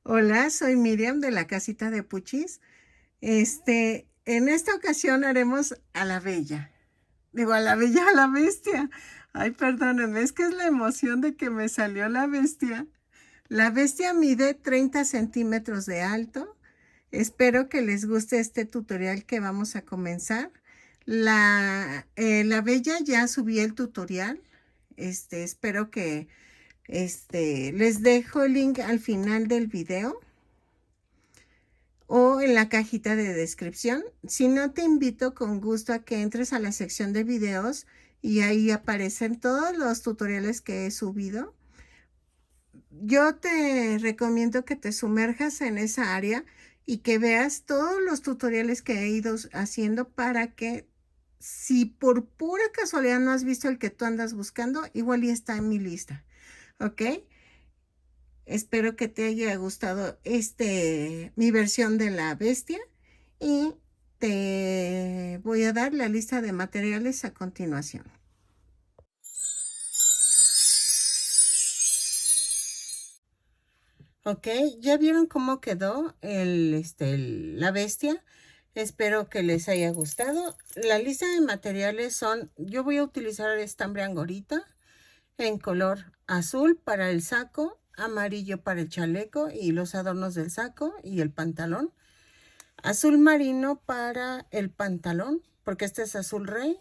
Hola, soy Miriam de la casita de Puchis. En esta ocasión haremos a la bella. Digo, a la bella, a la bestia. Ay, perdónenme, es que es la emoción de que me salió la bestia. La bestia mide 30 centímetros de alto. Espero que les guste este tutorial que vamos a comenzar. La bella ya subí el tutorial. Espero que les dejo el link al final del video o en la cajita de descripción. Si no, te invito con gusto a que entres a la sección de videos y ahí aparecen todos los tutoriales que he subido. Yo te recomiendo que te sumerjas en esa área y que veas todos los tutoriales que he ido haciendo para que si por pura casualidad no has visto el que tú andas buscando, igual ya está en mi lista. ¿Ok? Espero que te haya gustado mi versión de la bestia y te voy a dar la lista de materiales a continuación. Ok, ¿ya vieron cómo quedó la bestia? Espero que les haya gustado. La lista de materiales son, yo voy a utilizar estambre angorita en color azul para el saco, amarillo para el chaleco y los adornos del saco y el pantalón. Azul marino para el pantalón, porque este es azul rey.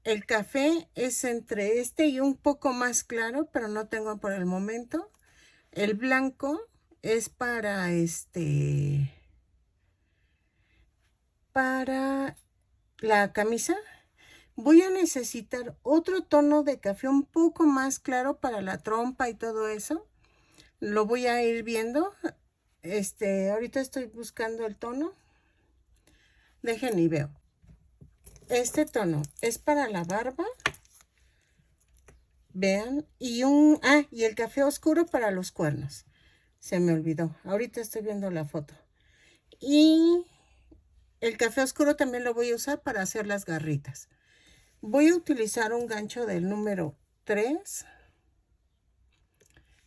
El café es entre este y un poco más claro, pero no tengo por el momento. El blanco es para la camisa. Voy a necesitar otro tono de café un poco más claro para la trompa y todo eso. Lo voy a ir viendo. Ahorita estoy buscando el tono. Dejen y veo. Este tono es para la barba. Vean. Y el café oscuro para los cuernos. Se me olvidó. Ahorita estoy viendo la foto. Y el café oscuro también lo voy a usar para hacer las garritas. Voy a utilizar un gancho del número 3.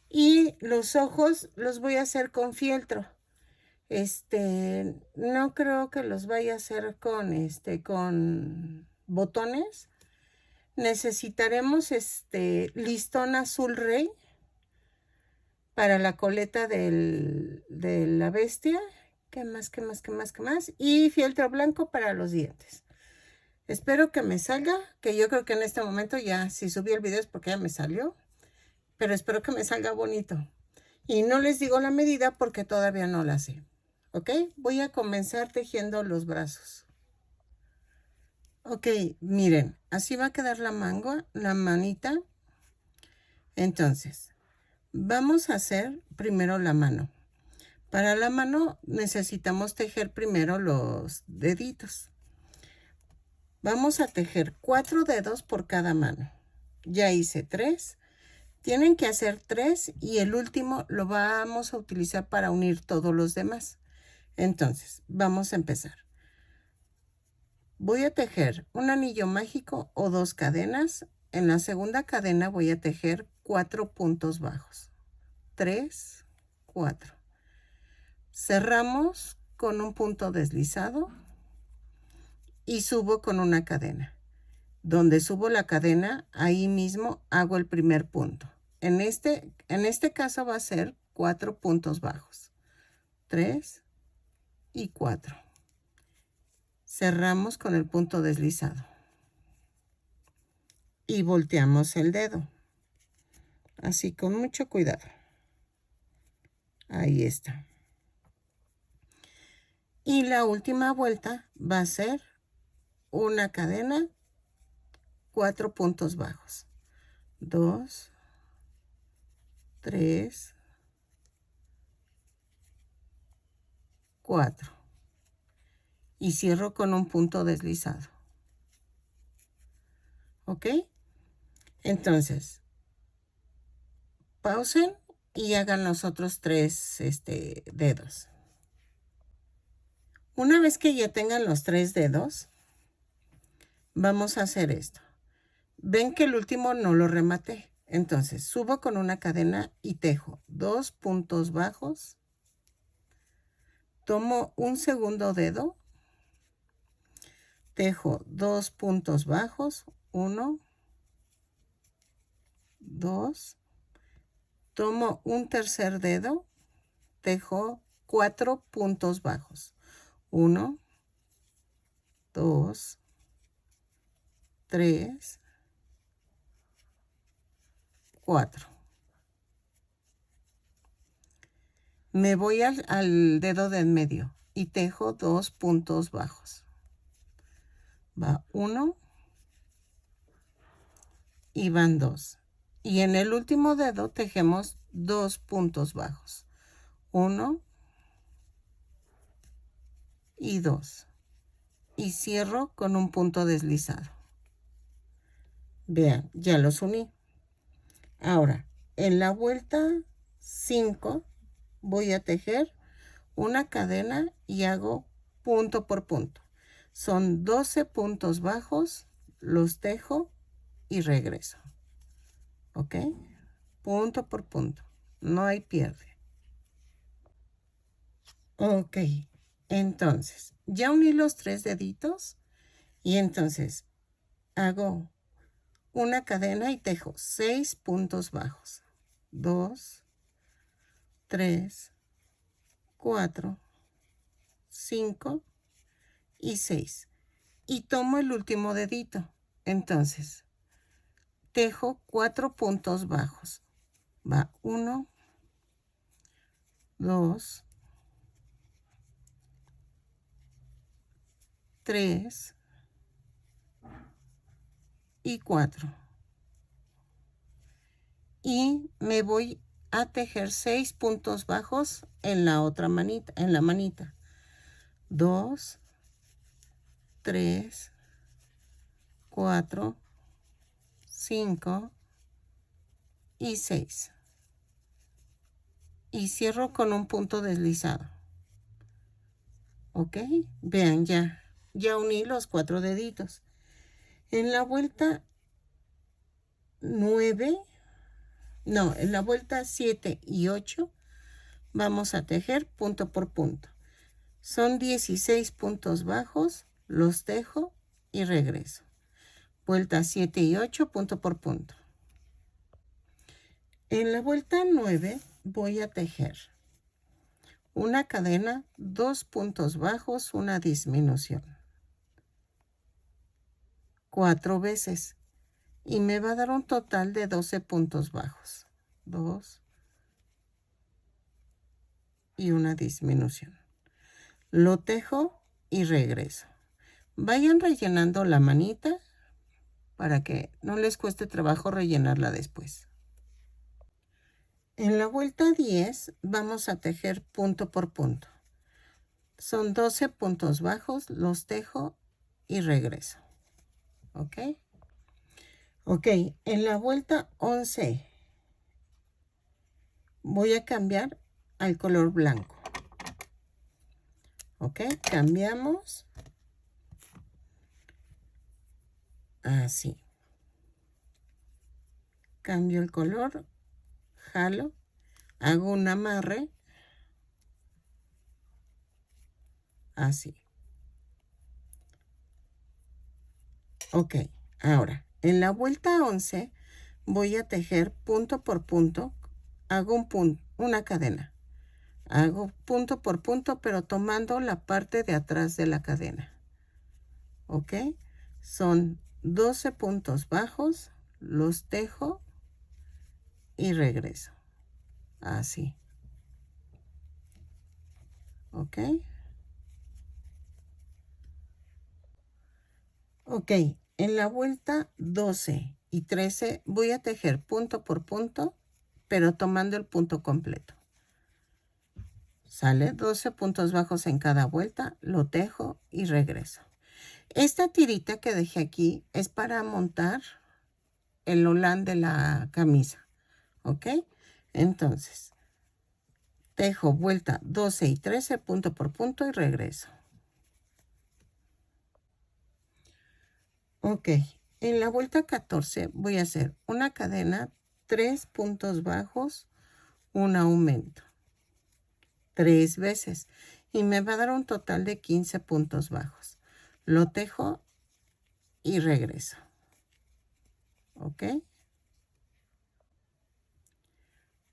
Y los ojos los voy a hacer con fieltro. No creo que los vaya a hacer con botones. Necesitaremos listón azul rey para la coleta de la bestia. ¿Qué más? ¿Qué más? ¿Qué más? ¿Qué más? Y fieltro blanco para los dientes. Espero que me salga, que yo creo que en este momento ya, si subí el video es porque ya me salió. Pero espero que me salga bonito. Y no les digo la medida porque todavía no la sé. ¿Ok? Voy a comenzar tejiendo los brazos. Ok, miren, así va a quedar la manita. Entonces, vamos a hacer primero la mano. Para la mano necesitamos tejer primero los deditos. Vamos a tejer 4 dedos por cada mano. Ya hice 3. Tienen que hacer 3 y el último lo vamos a utilizar para unir todos los demás. Entonces, vamos a empezar. Voy a tejer un anillo mágico o 2 cadenas. En la segunda cadena voy a tejer 4 puntos bajos. 3, 4. Cerramos con un punto deslizado y subo con una cadena. Donde subo la cadena, ahí mismo hago el primer punto. En este caso va a ser 4 puntos bajos. 3 y 4. Cerramos con el punto deslizado. Y volteamos el dedo. Así con mucho cuidado. Ahí está. Y la última vuelta va a ser una cadena, 4 puntos bajos. 2, 3, 4. Y cierro con un punto deslizado. ¿Ok? Entonces, pausen y hagan los otros 3 dedos. Una vez que ya tengan los 3 dedos, vamos a hacer esto. Ven que el último no lo rematé. Entonces, subo con una cadena y tejo 2 puntos bajos. Tomo un segundo dedo, tejo 2 puntos bajos, 1, 2. Tomo un tercer dedo, tejo 4 puntos bajos, 1, 2, 3, 4. Me voy al dedo del medio y tejo 2 puntos bajos. Va 1 y van 2. Y en el último dedo tejemos 2 puntos bajos. 1 y 2. Y cierro con un punto deslizado. Vean, ya los uní. Ahora, en la vuelta 5 voy a tejer una cadena y hago punto por punto. Son 12 puntos bajos, los tejo y regreso. ¿Ok? Punto por punto. No hay pierde. Ok. Entonces, ya uní los 3 deditos y entonces hago una cadena y tejo 6 puntos bajos. 2, 3, 4, 5 y 6. Y tomo el último dedito. Entonces, tejo 4 puntos bajos. Va 1, 2, 3 y 4. Y me voy a tejer 6 puntos bajos en la otra manita, en la manita. 2, 3, 4, 5 y 6. Y cierro con un punto deslizado. ¿Ok? Vean, ya uní los 4 deditos. En la vuelta 9, no, en la vuelta 7 y 8 vamos a tejer punto por punto. Son 16 puntos bajos, los tejo y regreso. Vuelta 7 y 8, punto por punto. En la vuelta 9 voy a tejer una cadena, 2 puntos bajos, una disminución. 4 veces. Y me va a dar un total de 12 puntos bajos. 2 y una disminución. Lo tejo y regreso. Vayan rellenando la manita para que no les cueste trabajo rellenarla después. En la vuelta 10 vamos a tejer punto por punto. Son 12 puntos bajos, los tejo y regreso. ¿Ok? Ok, en la vuelta 11 voy a cambiar al color blanco. ¿Ok? Cambiamos. Así. Cambio el color, jalo, hago un amarre. Así. Ok, ahora, en la vuelta 11 voy a tejer punto por punto. Hago una cadena. Hago punto por punto, pero tomando la parte de atrás de la cadena. ¿Ok? Son 12 puntos bajos, los tejo y regreso. Así. ¿Ok? Ok, en la vuelta 12 y 13 voy a tejer punto por punto, pero tomando el punto completo. Sale 12 puntos bajos en cada vuelta, lo tejo y regreso. Esta tirita que dejé aquí es para montar el holán de la camisa, ¿ok? Entonces, tejo vuelta 12 y 13 punto por punto y regreso. Ok, en la vuelta 14 voy a hacer una cadena, 3 puntos bajos, un aumento, 3 veces, y me va a dar un total de 15 puntos bajos. Lo tejo y regreso. ¿Ok?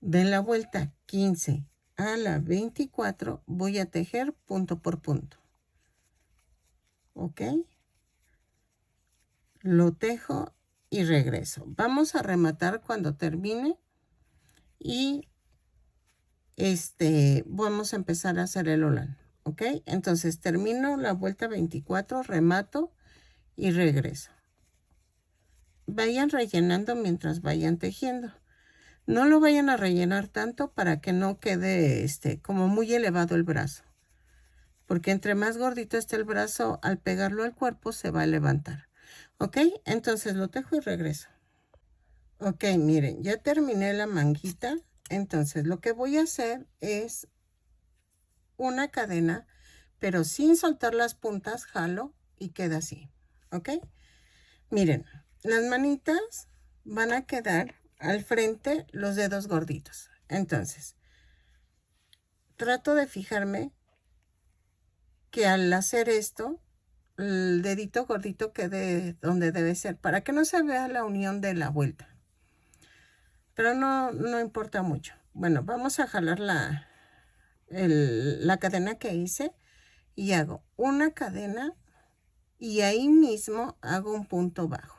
De la vuelta 15 a la 24 voy a tejer punto por punto. ¿Ok? Lo tejo y regreso. Vamos a rematar cuando termine y vamos a empezar a hacer el holán. ¿Ok? Entonces termino la vuelta 24, remato y regreso. Vayan rellenando mientras vayan tejiendo. No lo vayan a rellenar tanto para que no quede como muy elevado el brazo. Porque entre más gordito esté el brazo, al pegarlo al cuerpo se va a levantar. ¿Ok? Entonces lo tejo y regreso. Ok, miren, ya terminé la manguita. Entonces lo que voy a hacer es una cadena, pero sin soltar las puntas, jalo y queda así. ¿Ok? Miren, las manitas van a quedar al frente los dedos gorditos. Entonces, trato de fijarme que al hacer esto, el dedito gordito quede donde debe ser, para que no se vea la unión de la vuelta. Pero no importa mucho. Bueno, vamos a jalar la cadena que hice y hago una cadena y ahí mismo hago un punto bajo.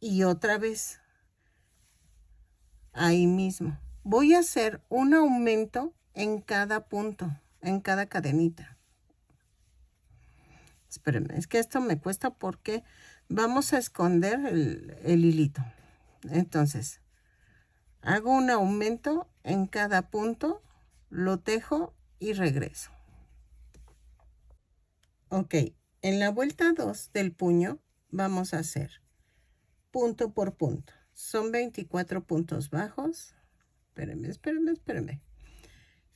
Y otra vez, ahí mismo. Voy a hacer un aumento en cada punto, en cada cadenita. Espérenme, es que esto me cuesta porque vamos a esconder el hilito. Entonces, hago un aumento en cada punto, lo tejo y regreso. Ok, en la vuelta 2 del puño vamos a hacer punto por punto. Son 24 puntos bajos. Espérenme.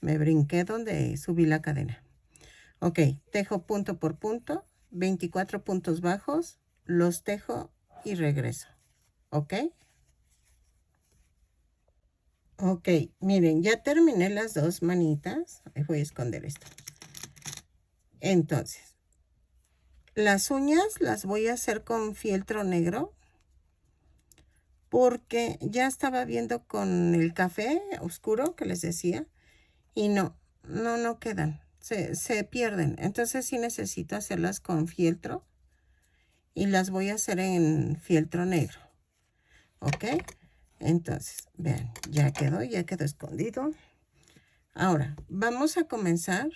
Me brinqué donde subí la cadena. Ok, tejo punto por punto, 24 puntos bajos, los tejo y regreso. ¿Ok? Ok, miren, ya terminé las dos manitas. Voy a esconder esto. Entonces, las uñas las voy a hacer con fieltro negro porque ya estaba viendo con el café oscuro que les decía y no quedan, se pierden. Entonces sí necesito hacerlas con fieltro y las voy a hacer en fieltro negro. ¿Ok? Entonces, vean, ya quedó escondido. Ahora, vamos a comenzar,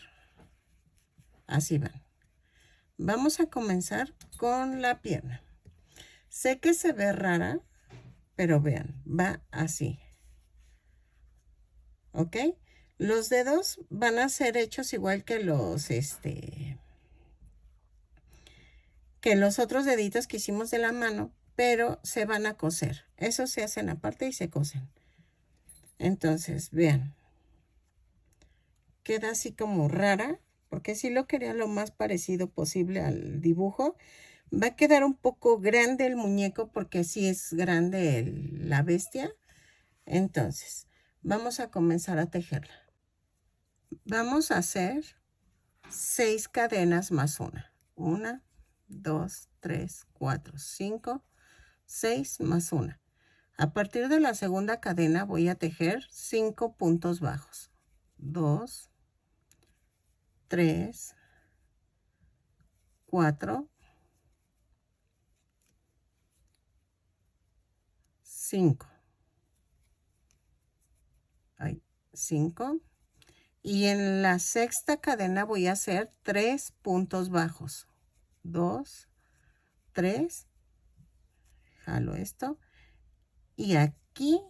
así van. Vamos a comenzar con la pierna. Sé que se ve rara, pero vean, va así. ¿Ok? Los dedos van a ser hechos igual que que los otros deditos que hicimos de la mano, pero se van a coser. Esos se hacen aparte y se cosen. Entonces, vean. Queda así como rara, porque sí lo quería lo más parecido posible al dibujo. Va a quedar un poco grande el muñeco porque sí es grande la bestia. Entonces, vamos a comenzar a tejerla. Vamos a hacer 6 cadenas más una. 1, 2, 3, 4, 5, 6 más una. A partir de la segunda cadena voy a tejer 5 puntos bajos. 2, 3, 4, 5. Hay 5. Y en la sexta cadena voy a hacer 3 puntos bajos. 2, 3. Jalo esto. Y aquí,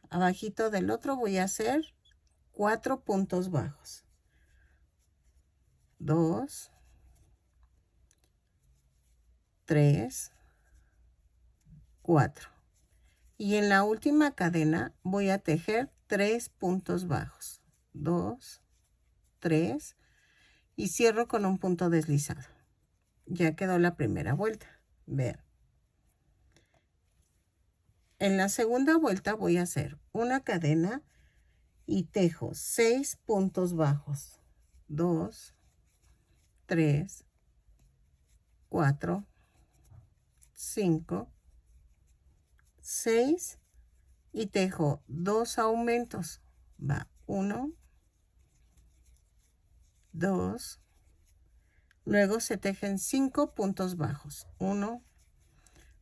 abajito del otro, voy a hacer 4 puntos bajos. 2, 3, 4. Y en la última cadena voy a tejer 3 puntos bajos. 2, 3. Y cierro con un punto deslizado. Ya quedó la primera vuelta. Vean. En la segunda vuelta voy a hacer una cadena y tejo 6 puntos bajos. 2, 3, 4, 5, 6 y tejo 2 aumentos. Va 1, 2, luego se tejen 5 puntos bajos. 1,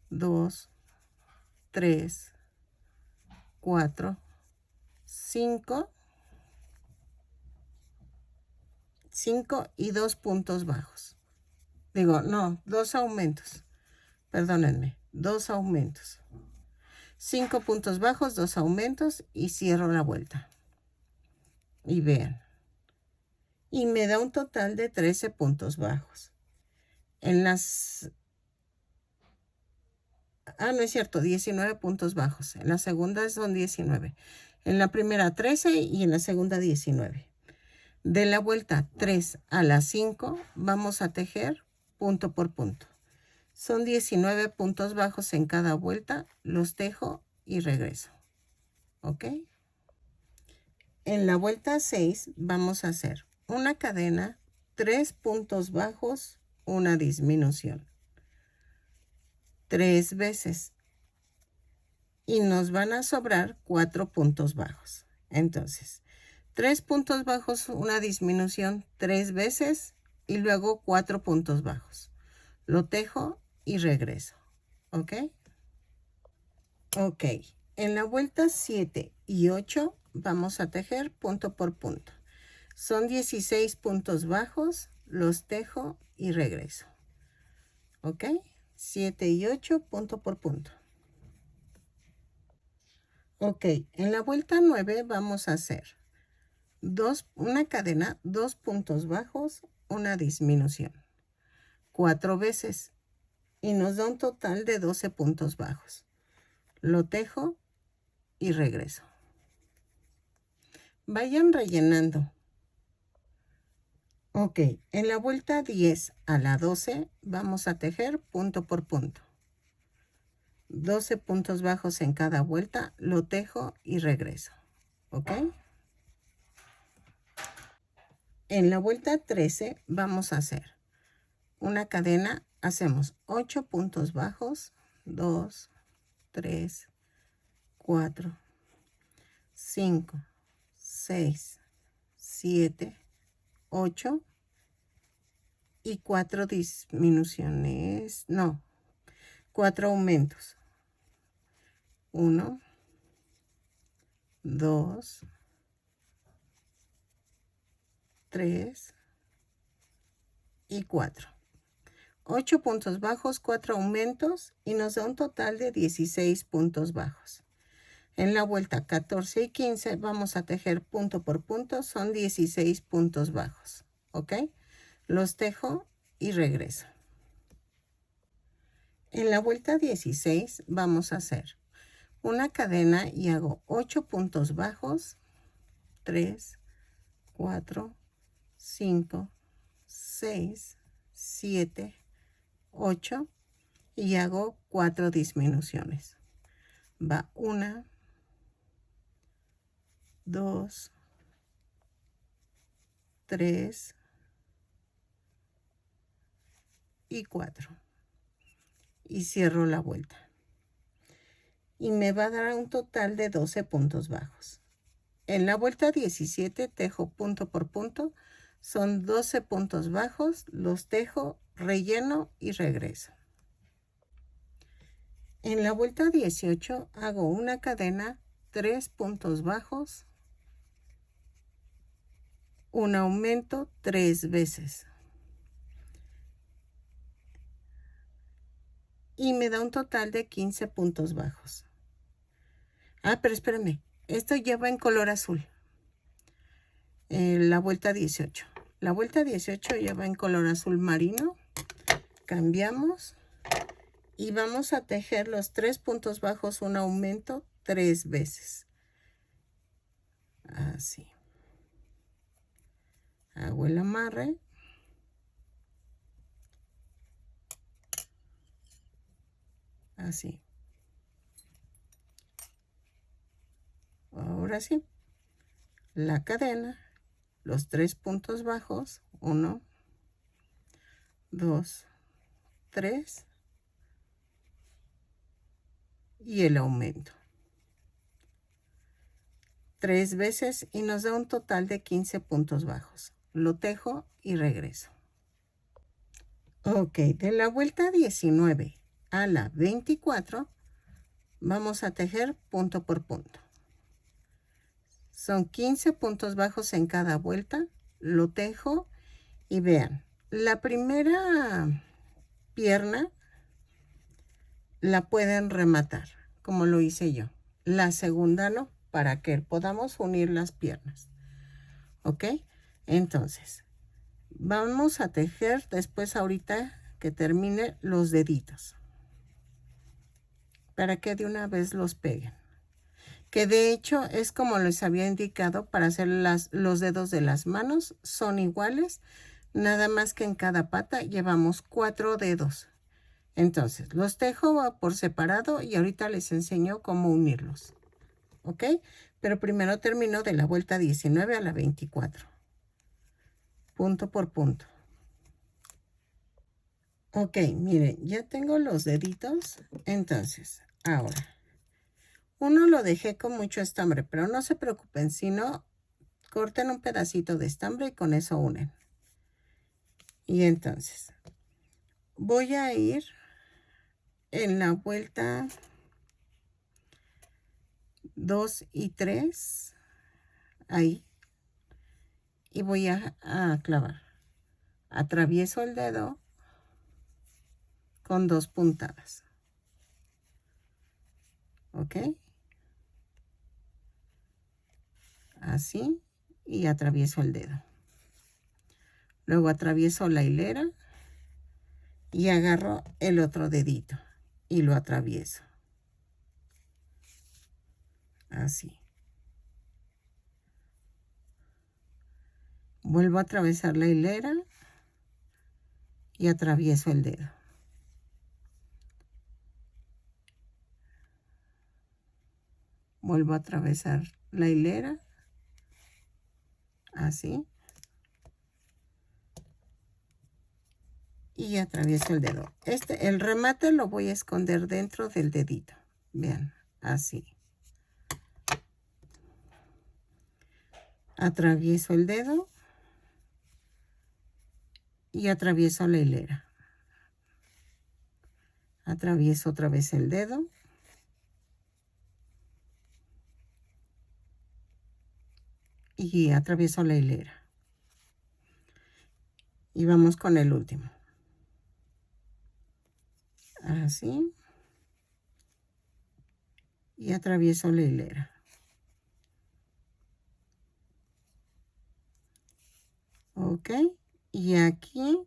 2, 3, 4, 5 y 2 puntos bajos. Digo, no, 2 aumentos. Perdónenme, 2 aumentos. 5 puntos bajos, 2 aumentos y cierro la vuelta. Y vean. Y me da un total de 13 puntos bajos. En las... no es cierto, 19 puntos bajos. En la segunda son 19. En la primera 13 y en la segunda 19. De la vuelta 3 a la 5 vamos a tejer punto por punto. Son 19 puntos bajos en cada vuelta. Los tejo y regreso. ¿Ok? En la vuelta 6 vamos a hacer una cadena, 3 puntos bajos, una disminución. 3 veces. Y nos van a sobrar 4 puntos bajos. Entonces, 3 puntos bajos, una disminución 3 veces y luego 4 puntos bajos. Lo tejo y regreso. ¿Ok? Ok. En la vuelta 7 y 8 vamos a tejer punto por punto. Son 16 puntos bajos, los tejo y regreso. ¿Ok? 7 y 8 punto por punto. Ok, en la vuelta 9 vamos a hacer una cadena, 2 puntos bajos, una disminución. 4 veces y nos da un total de 12 puntos bajos. Lo tejo y regreso. Vayan rellenando. Ok, en la vuelta 10 a la 12 vamos a tejer punto por punto. 12 puntos bajos en cada vuelta, lo tejo y regreso. ¿Ok? En la vuelta 13 vamos a hacer una cadena, hacemos 8 puntos bajos, 2, 3, 4, 5, 6, 7, 8 y 4 disminuciones, no, 4 aumentos. 1, 2, 3 y 4. 8 puntos bajos, 4 aumentos y nos da un total de 16 puntos bajos. En la vuelta 14 y 15 vamos a tejer punto por punto, son 16 puntos bajos. ¿Ok? Los tejo y regreso. En la vuelta 16 vamos a hacer una cadena y hago 8 puntos bajos, 3, 4, 5, 6, 7, 8 y hago 4 disminuciones. Va 1, 2, 3 y 4. Y cierro la vuelta. Y me va a dar un total de 12 puntos bajos. En la vuelta 17 tejo punto por punto. Son 12 puntos bajos, los tejo, relleno y regreso. En la vuelta 18 hago una cadena, 3 puntos bajos, un aumento 3 veces. Y me da un total de 15 puntos bajos. Pero espérame, esto ya va en color azul. La vuelta 18. La vuelta 18 ya va en color azul marino. Cambiamos. Y vamos a tejer los 3 puntos bajos, un aumento 3 veces. Así. Hago el amarre. Así. Ahora sí, la cadena, los 3 puntos bajos, 1, 2, 3 y el aumento. 3 veces y nos da un total de 15 puntos bajos. Lo tejo y regreso. Ok, de la vuelta 19 a la 24 vamos a tejer punto por punto. Son 15 puntos bajos en cada vuelta. Lo tejo y vean, la primera pierna la pueden rematar, como lo hice yo. La segunda no, para que podamos unir las piernas. ¿Ok? Entonces, vamos a tejer después ahorita que termine los deditos. Para que de una vez los peguen. Que de hecho es como les había indicado para hacer los dedos de las manos. Son iguales. Nada más que en cada pata llevamos 4 dedos. Entonces, los tejo por separado y ahorita les enseño cómo unirlos. ¿Ok? Pero primero termino de la vuelta 19 a la 24. Punto por punto. Ok, miren, ya tengo los deditos. Entonces, ahora, uno lo dejé con mucho estambre, pero no se preocupen, si no, corten un pedacito de estambre y con eso unen. Y entonces, voy a ir en la vuelta 2 y 3, ahí, y voy a clavar. Atravieso el dedo con 2 puntadas. ¿Ok? Así, y atravieso el dedo. Luego atravieso la hilera y agarro el otro dedito y lo atravieso. Así. Vuelvo a atravesar la hilera y atravieso el dedo. Vuelvo a atravesar la hilera. Así. Y atravieso el dedo. El remate lo voy a esconder dentro del dedito. Vean, así. Atravieso el dedo y atravieso la hilera. Atravieso otra vez el dedo. Y atravieso la hilera. Y vamos con el último. Así. Y atravieso la hilera. Ok. Y aquí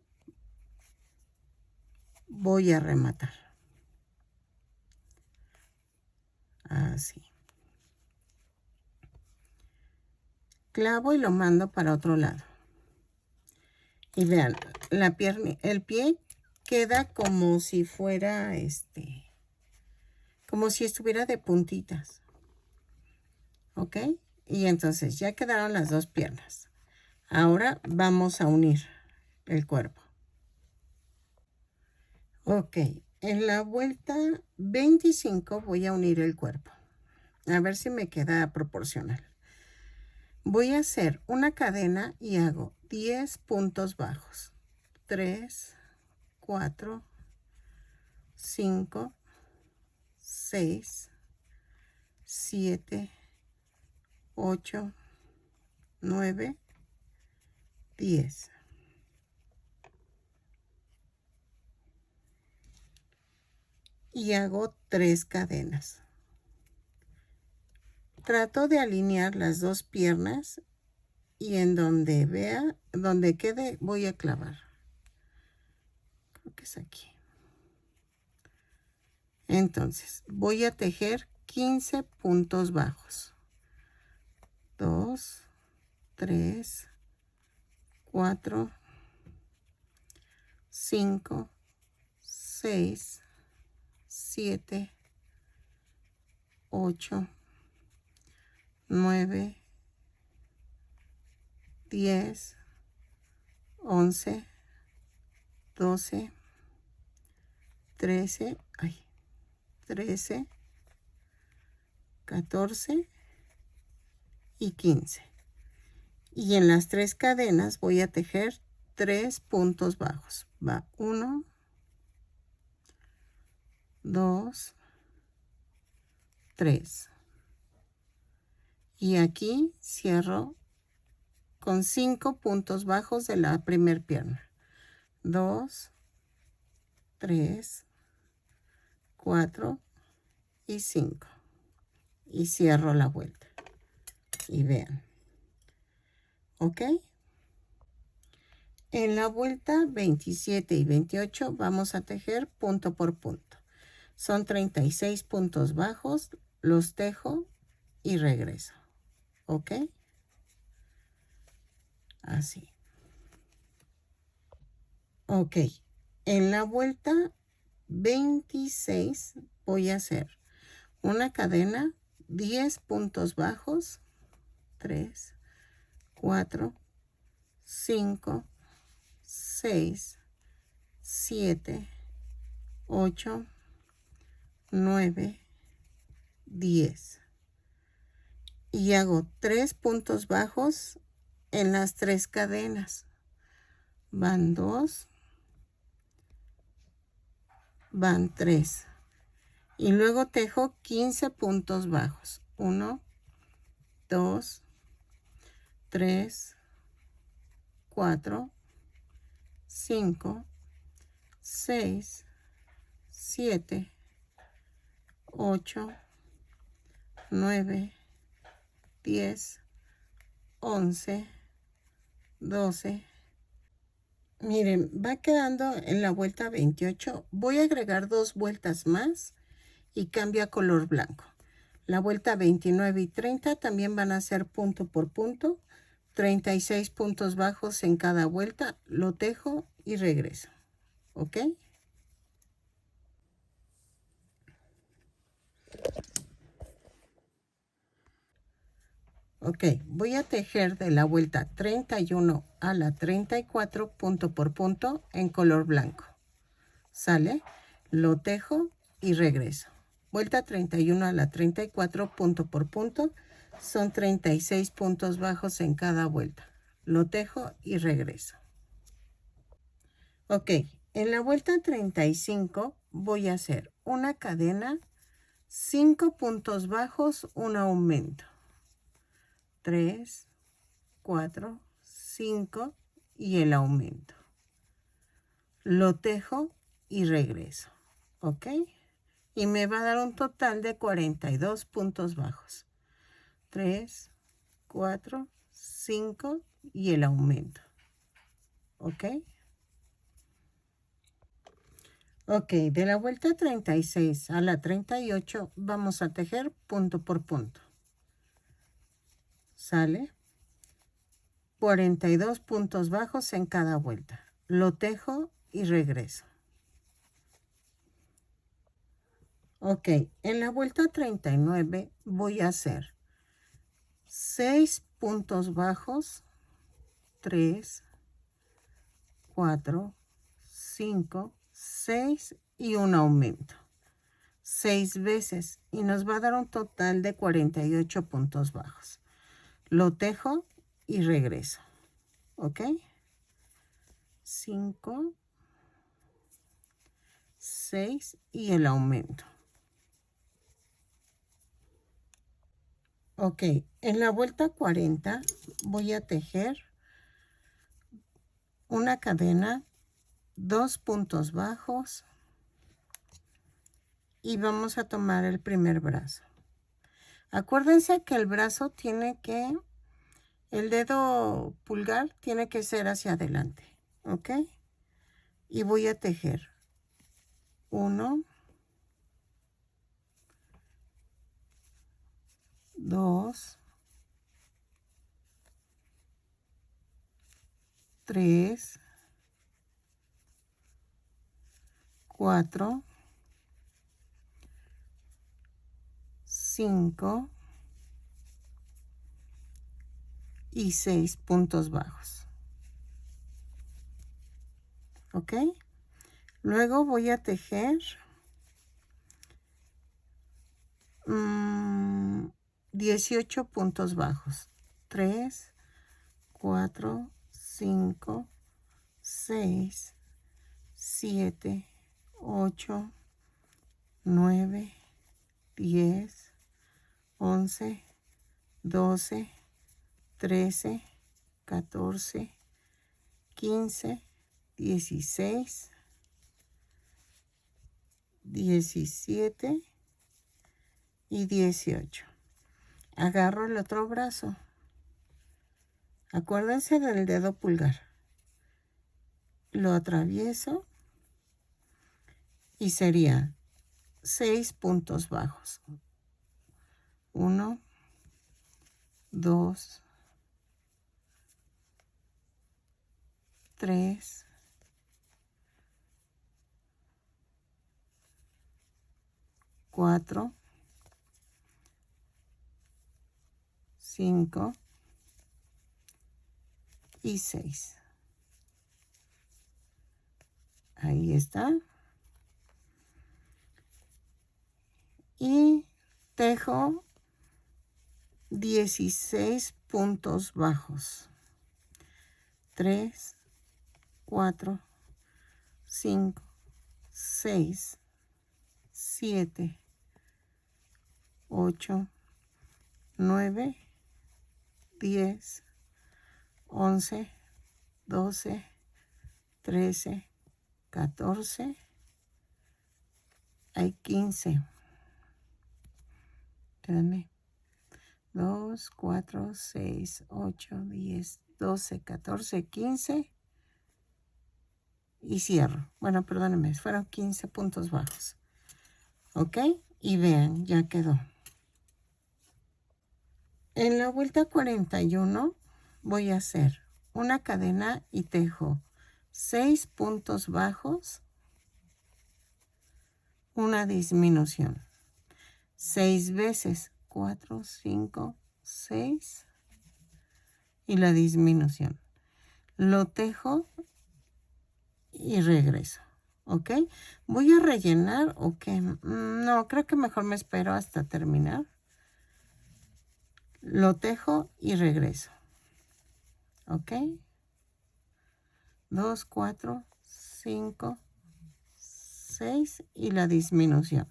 voy a rematar. Así. Clavo y lo mando para otro lado. Y vean, la pierna, el pie queda como si fuera como si estuviera de puntitas. ¿Ok? Y entonces ya quedaron las 2 piernas. Ahora vamos a unir el cuerpo. Ok, en la vuelta 25 voy a unir el cuerpo. A ver si me queda proporcional. Voy a hacer una cadena y hago 10 puntos bajos. 3, 4, 5, 6, 7, 8, 9, 10. Y hago 3 cadenas. Trato de alinear las 2 piernas y en donde vea, donde quede, voy a clavar. Creo que es aquí. Entonces, voy a tejer 15 puntos bajos. 2, 3, 4, 5, 6, 7, 8, 9, 10, 11, 12, 13, 13, 14 y 15. Y en las 3 cadenas voy a tejer 3 puntos bajos. Va 1, 2, 3. Y aquí cierro con 5 puntos bajos de la primer pierna. 2, 3, 4 y 5. Y cierro la vuelta. Y vean. ¿Ok? En la vuelta 27 y 28 vamos a tejer punto por punto. Son 36 puntos bajos, los tejo y regreso. ¿Ok? Así. Ok. En la vuelta 26 voy a hacer una cadena, 10 puntos bajos, 3, 4, 5, 6, 7, 8, 9, 10. Y hago 3 puntos bajos en las 3 cadenas. Van 2, van 3. Y luego tejo 15 puntos bajos. 1, 2, 3, 4, 5, 6, 7, 8, 9, 10, 11, 12. Miren, va quedando en la vuelta 28. Voy a agregar 2 vueltas más y cambia a color blanco. La vuelta 29 y 30 también van a ser punto por punto. 36 puntos bajos en cada vuelta. Lo tejo y regreso. ¿Ok? Ok, voy a tejer de la vuelta 31 a la 34 punto por punto en color blanco. ¿Sale? Lo tejo y regreso. Vuelta 31 a la 34 punto por punto. Son 36 puntos bajos en cada vuelta. Lo tejo y regreso. Ok, en la vuelta 35 voy a hacer una cadena, 5 puntos bajos, un aumento. 3, 4, 5 y el aumento. Lo tejo y regreso. ¿Ok? Y me va a dar un total de 42 puntos bajos. 3, 4, 5 y el aumento. ¿Ok? Ok, de la vuelta 36 a la 38 vamos a tejer punto por punto. ¿Sale? 42 puntos bajos en cada vuelta. Lo tejo y regreso. Ok, en la vuelta 39 voy a hacer 6 puntos bajos, 3, 4, 5, 6 y un aumento. 6 veces y nos va a dar un total de 48 puntos bajos. Lo tejo y regreso. ¿Ok? 5, 6 y el aumento. Ok, en la vuelta 40 voy a tejer una cadena, 2 puntos bajos y vamos a tomar el primer brazo. Acuérdense que el brazo tiene que, el dedo pulgar tiene que ser hacia adelante, ¿ok? Y voy a tejer 1, 2, 3, 4, 5, y 6 puntos bajos. ¿Ok? Luego voy a tejer 18 puntos bajos. 3, 4, 5, 6, 7, 8, 9, 10, 11, 12, 13, 14, 15, 16, 17 y 18. Agarro el otro brazo. Acuérdense del dedo pulgar. Lo atravieso y sería 6 puntos bajos. 1, 2, 3, 4, 5 y 6. Ahí está. Y tejo 16 puntos bajos. 3, 4, 5, 6, 7, 8, 9, 10, 11, 12, 13, 14, hay 15. Espérame. 2, 4, 6, 8, 10, 12, 14, 15 y cierro. Bueno, perdónenme, fueron 15 puntos bajos. ¿Ok? Y vean, ya quedó. En la vuelta 41 voy a hacer una cadena y tejo 6 puntos bajos, una disminución. 6 veces, 4, 5, 6 y la disminución. Lo tejo y regreso. ¿Ok? Voy a rellenar o qué. No, creo que mejor me espero hasta terminar. Lo tejo y regreso. ¿Ok? 2, 4, 5, 6 y la disminución.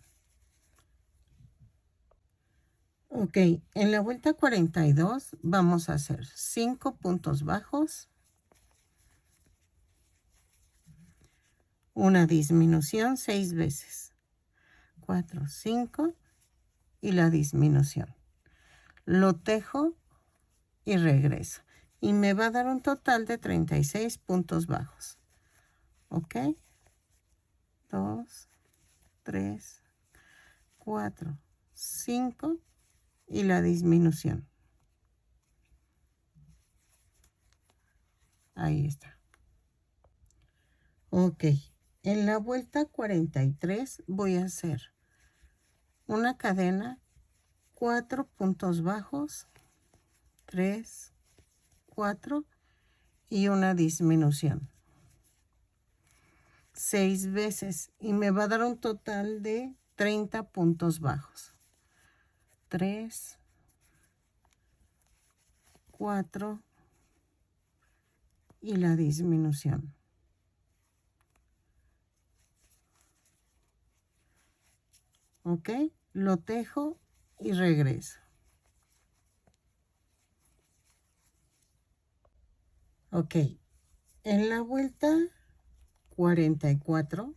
Ok, en la vuelta 42 vamos a hacer 5 puntos bajos, una disminución 6 veces, 4, 5 y la disminución. Lo tejo y regreso. Y me va a dar un total de 36 puntos bajos. ¿Ok? 2, 3, 4, 5 y la disminución. Ahí está. Ok. En la vuelta 43 voy a hacer una cadena, 4 puntos bajos, 3, 4 y una disminución. 6 veces y me va a dar un total de 30 puntos bajos. 3, 4 y la disminución. ¿Ok? Lo tejo y regreso. Ok. En la vuelta 44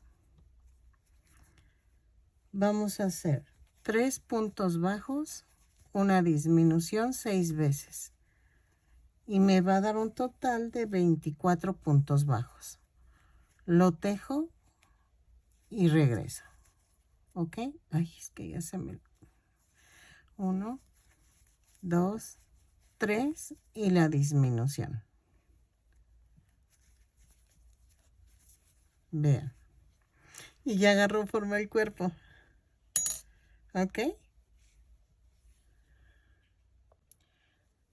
vamos a hacer 3 puntos bajos, una disminución 6 veces. Y me va a dar un total de 24 puntos bajos. Lo tejo y regreso. ¿Ok? Ay, es que ya se me... 1, 2, 3 y la disminución. Vean. Y ya agarró forma el cuerpo. ¿Ok?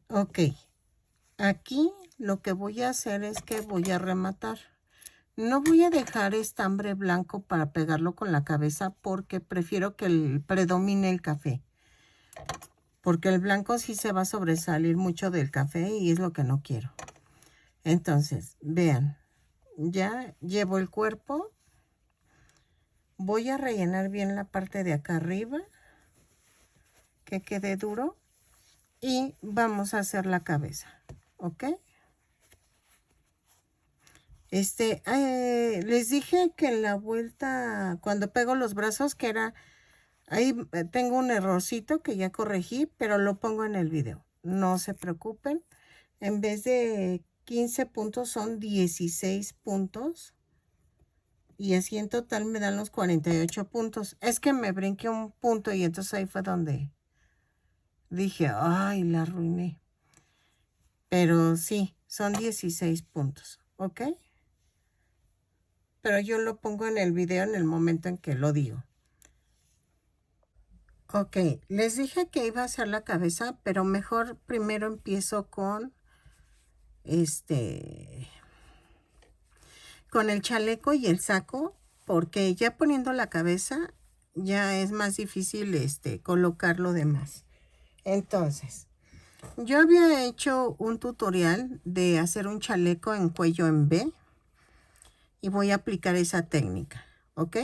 Ok. Aquí lo que voy a hacer es que voy a rematar. No voy a dejar estambre blanco para pegarlo con la cabeza porque prefiero que predomine el café. Porque el blanco sí se va a sobresalir mucho del café y es lo que no quiero. Entonces, vean, ya llevo el cuerpo. Voy a rellenar bien la parte de acá arriba, que quede duro. Y vamos a hacer la cabeza, ¿ok? Les dije que en la vuelta, cuando pego los brazos, que era, ahí tengo un errorcito que ya corregí, pero lo pongo en el video. No se preocupen. En vez de 15 puntos son 16 puntos. Y así en total me dan los 48 puntos. Es que me brinqué un punto y entonces ahí fue donde dije, ay, la arruiné. Pero sí, son 16 puntos, ¿ok? Pero yo lo pongo en el video en el momento en que lo digo. Ok, les dije que iba a hacer la cabeza, pero mejor primero empiezo con con el chaleco y el saco, porque ya poniendo la cabeza ya es más difícil colocar lo demás. Entonces, yo había hecho un tutorial de hacer un chaleco en cuello en V y voy a aplicar esa técnica, ¿ok?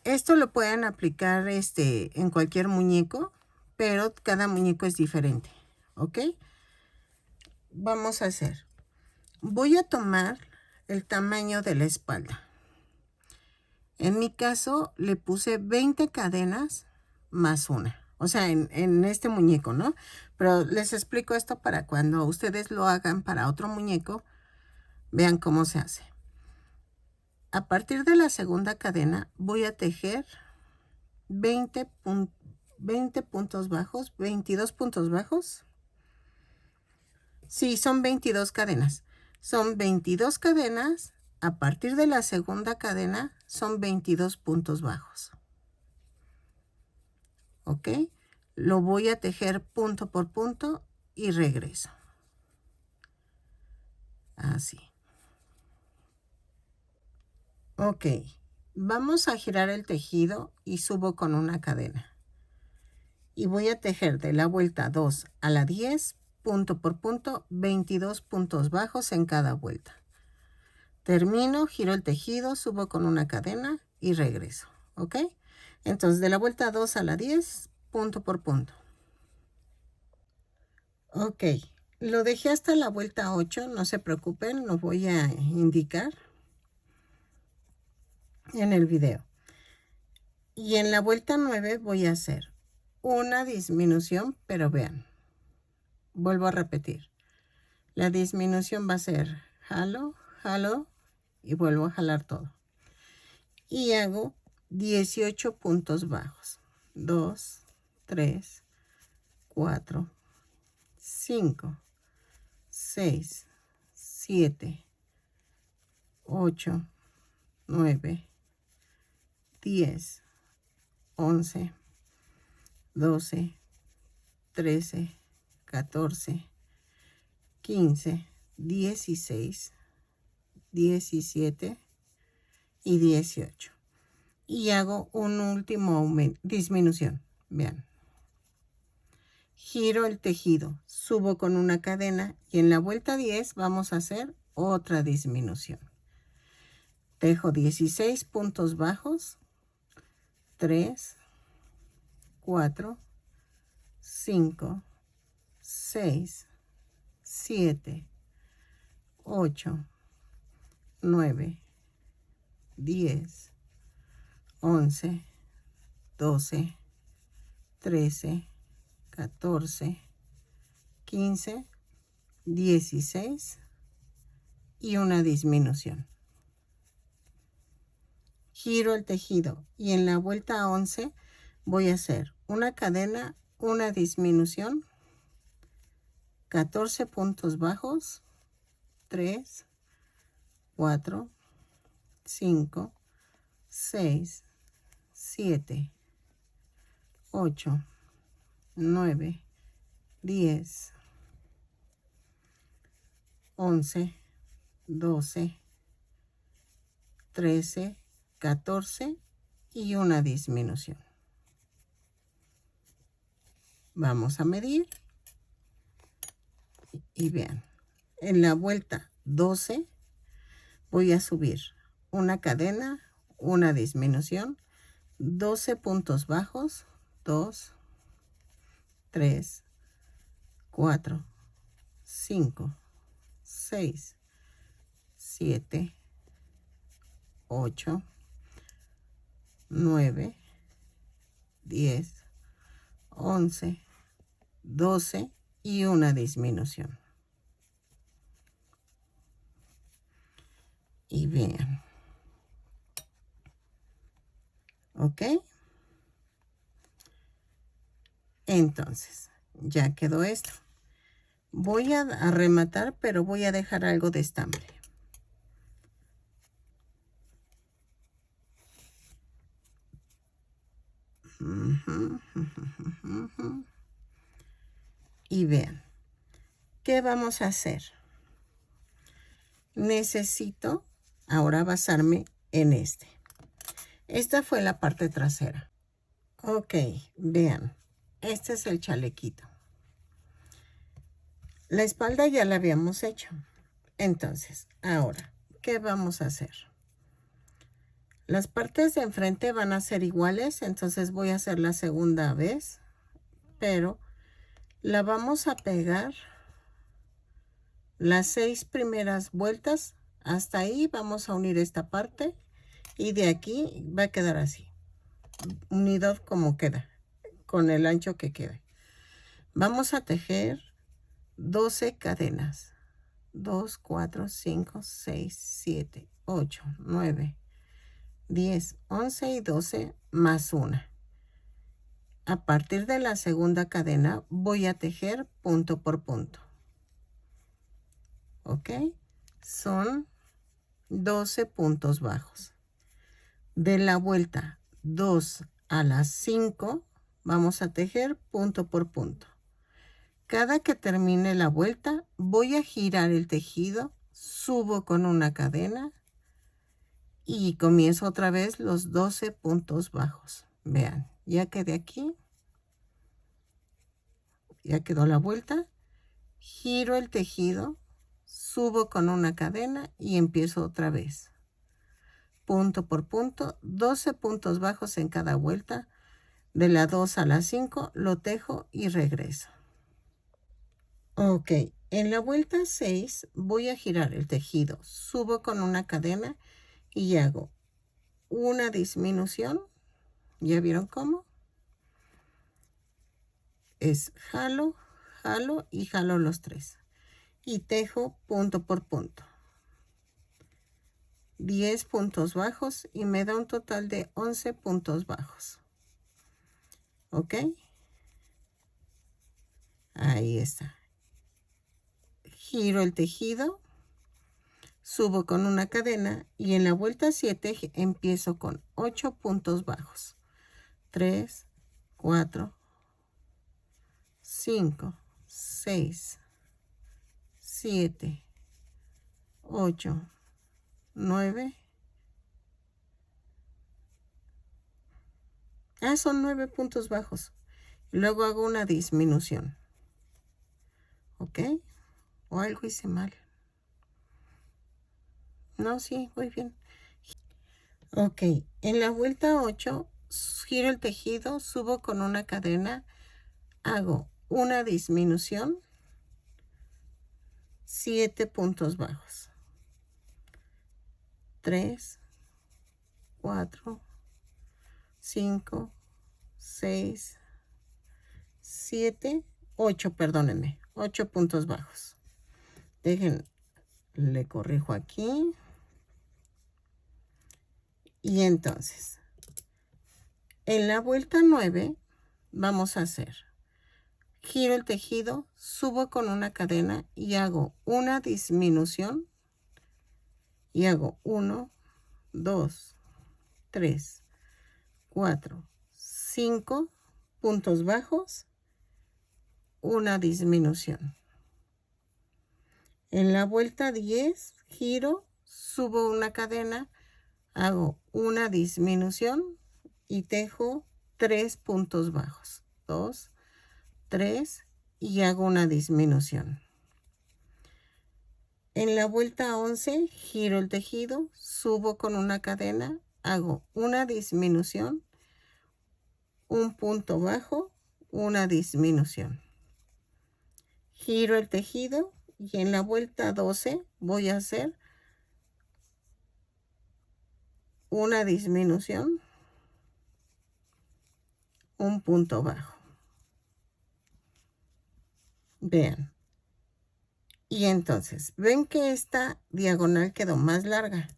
Esto lo pueden aplicar en cualquier muñeco, pero cada muñeco es diferente, ¿ok? Vamos a hacer. Voy a tomar el tamaño de la espalda. En mi caso le puse 20 cadenas más una. O sea, en este muñeco, ¿no? Pero les explico esto para cuando ustedes lo hagan para otro muñeco, vean cómo se hace. A partir de la segunda cadena voy a tejer 20 puntos bajos, 22 puntos bajos. Sí, son 22 cadenas. Son 22 cadenas. A partir de la segunda cadena son 22 puntos bajos. ¿Ok? Lo voy a tejer punto por punto y regreso. Así. Ok. Vamos a girar el tejido y subo con una cadena. Y voy a tejer de la vuelta 2 a la 10, punto por punto, 22 puntos bajos en cada vuelta. Termino, giro el tejido, subo con una cadena y regreso. ¿Ok? Entonces, de la vuelta 2 a la 10, punto por punto. Ok. Lo dejé hasta la vuelta 8, no se preocupen, lo voy a indicar en el video. Y en la vuelta 9 voy a hacer una disminución, pero vean, vuelvo a repetir. La disminución va a ser jalo, jalo y vuelvo a jalar todo. Y hago 18 puntos bajos. 2, 3, 4, 5, 6, 7, 8, 9, 10, 11, 12, 13, 14, 15, 16, 17 y 18. Y hago un último disminución. Vean. Giro el tejido, subo con una cadena y en la vuelta 10 vamos a hacer otra disminución. Tejo 16 puntos bajos. 3, 4, 5, 6, 7, 8, 9, 10, 11, 12, 13, 14, 15, 16 y una disminución. Giro el tejido y en la vuelta 11 voy a hacer una cadena, una disminución, 14 puntos bajos, 3, 4, 5, 6, 7, 8, 9, 10, 11, 12, 13, 14 y una disminución. Vamos a medir y vean, en la vuelta 12 voy a subir una cadena, una disminución, 12 puntos bajos, 2, 3, 4, 5, 6, 7, 8, 9, 10, 11, 12 y una disminución. Y vean. ¿Ok? Entonces, ya quedó esto. Voy a rematar, pero voy a dejar algo de estambre. Y vean, ¿qué vamos a hacer? Necesito ahora basarme en este. Esta fue la parte trasera. Ok, vean, este es el chalequito. La espalda ya la habíamos hecho. Entonces, ahora, ¿qué vamos a hacer? Las partes de enfrente van a ser iguales, entonces voy a hacer la segunda vez, pero la vamos a pegar las 6 primeras vueltas. Hasta ahí vamos a unir esta parte y de aquí va a quedar así, unido como queda, con el ancho que quede. Vamos a tejer 12 cadenas. 2, 4, 5, 6, 7, 8, 9, 10, 11 y 12 más una. A partir de la segunda cadena voy a tejer punto por punto. ¿Ok? Son 12 puntos bajos. De la vuelta 2 a las 5 vamos a tejer punto por punto. Cada que termine la vuelta voy a girar el tejido, subo con una cadena y comienzo otra vez los 12 puntos bajos. Vean, ya quedé aquí. Ya quedó la vuelta. Giro el tejido, subo con una cadena y empiezo otra vez. Punto por punto, 12 puntos bajos en cada vuelta. De la 2 a la 5 lo tejo y regreso. Ok, en la vuelta 6 voy a girar el tejido, subo con una cadena y hago una disminución. ¿Ya vieron cómo? Es jalo, jalo y jalo los 3. Y tejo punto por punto. 10 puntos bajos y me da un total de 11 puntos bajos. ¿Ok? Ahí está. Giro el tejido, subo con una cadena y en la vuelta 7 empiezo con 8 puntos bajos. 3, 4, 5, 6, 7, 8, 9. Son 9 puntos bajos. Luego hago una disminución. ¿Ok? O algo hice mal. No, sí, muy bien. Ok, en la vuelta 8, giro el tejido, subo con una cadena, hago una disminución, 7 puntos bajos. 3, 4, 5, 6, 7, 8, perdónenme, 8 puntos bajos. Le corrijo aquí. Y entonces, en la vuelta 9 vamos a hacer, giro el tejido, subo con una cadena y hago una disminución y hago 1, 2, 3, 4, 5 puntos bajos, una disminución. En la vuelta 10 giro, subo una cadena, hago una disminución y tejo 3 puntos bajos. 2, 3 y hago una disminución. En la vuelta 11 giro el tejido, subo con una cadena, hago una disminución, un punto bajo, una disminución. Giro el tejido y en la vuelta 12 voy a hacer una disminución, un punto bajo. Vean. Y entonces, ven que esta diagonal quedó más larga.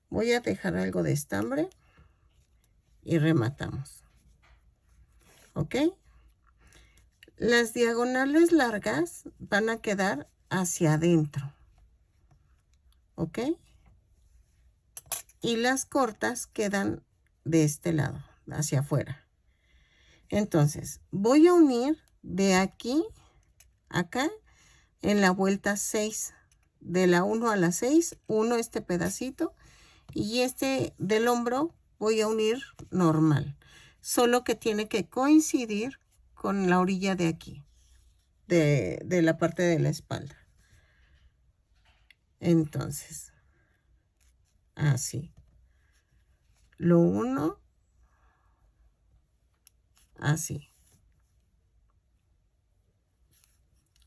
Voy a dejar algo de estambre y rematamos. ¿Ok? Las diagonales largas van a quedar hacia adentro. ¿Ok? Y las cortas quedan de este lado, hacia afuera. Entonces, voy a unir de aquí a acá en la vuelta 6. De la 1 a la 6, uno este pedacito y este del hombro voy a unir normal. Solo que tiene que coincidir con la orilla de aquí, de la parte de la espalda. Entonces, así. Lo uno, así.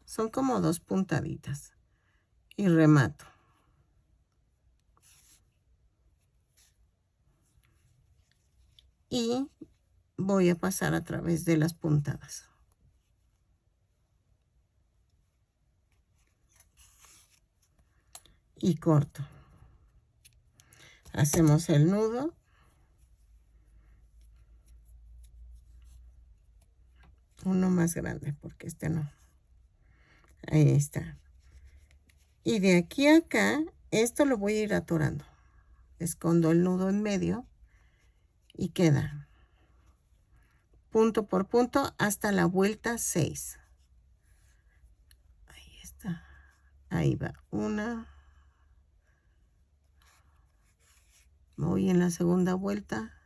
Son como 2 puntaditas. Y remato. Y voy a pasar a través de las puntadas. Y corto. Hacemos el nudo. Uno más grande porque este no. Ahí está. Y de aquí a acá, esto lo voy a ir atorando. Escondo el nudo en medio y queda punto por punto hasta la vuelta 6. Ahí está. Ahí va una. Voy en la segunda vuelta.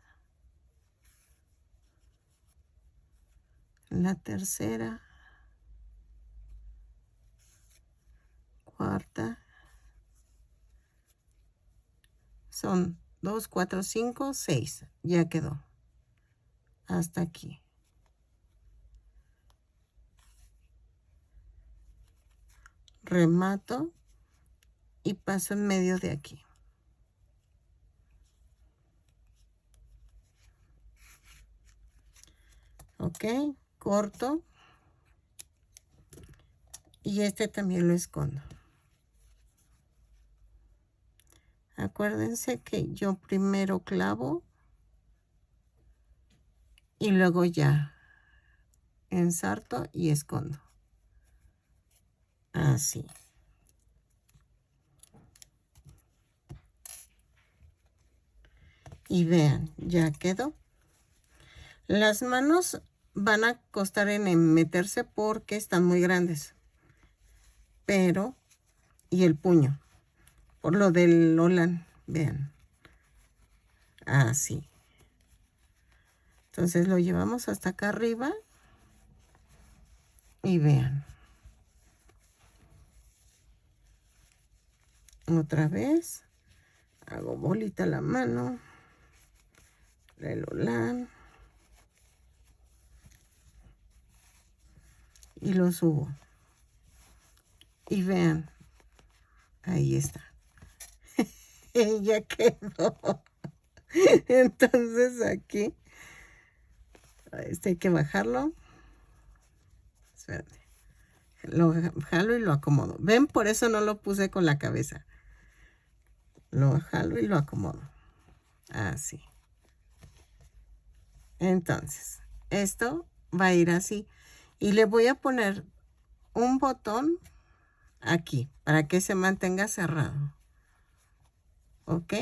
La tercera. Cuarta. Son 2, 4, 5, 6. Ya quedó. Hasta aquí. Remato y paso en medio de aquí. Ok, corto. Y este también lo escondo. Acuérdense que yo primero clavo y luego ya ensarto y escondo. Así. Y vean, ya quedó. Las manos van a costar en meterse porque están muy grandes. Pero, y el puño, por lo del holán, vean. Así. Entonces lo llevamos hasta acá arriba. Y vean. Otra vez. Hago bolita la mano. El holán. Y lo subo. Y vean. Ahí está. Ya quedó. Entonces aquí. Este hay que bajarlo. Espérate. Lo jalo y lo acomodo. ¿Ven? Por eso no lo puse con la cabeza. Lo jalo y lo acomodo. Así. Entonces, esto va a ir así. Y le voy a poner un botón aquí para que se mantenga cerrado. ¿Ok?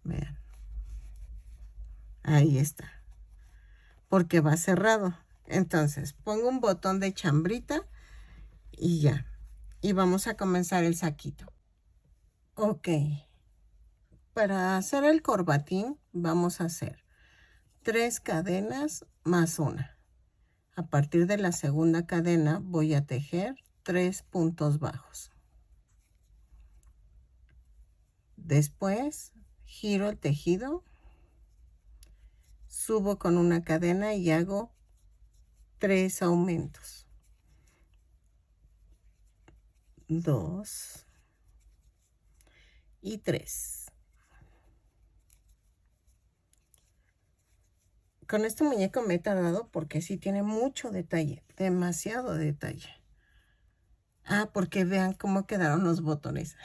Vean. Ahí está. Porque va cerrado. Entonces, pongo un botón de chambrita Y ya. Y vamos a comenzar el saquito. Ok. Para hacer el corbatín vamos a hacer 3 cadenas más una. A partir de la segunda cadena voy a tejer 3 puntos bajos. Después giro el tejido, subo con una cadena y hago 3 aumentos. 2 y 3. Con este muñeco me he tardado porque sí tiene mucho detalle, demasiado detalle. Ah, porque vean cómo quedaron los botones.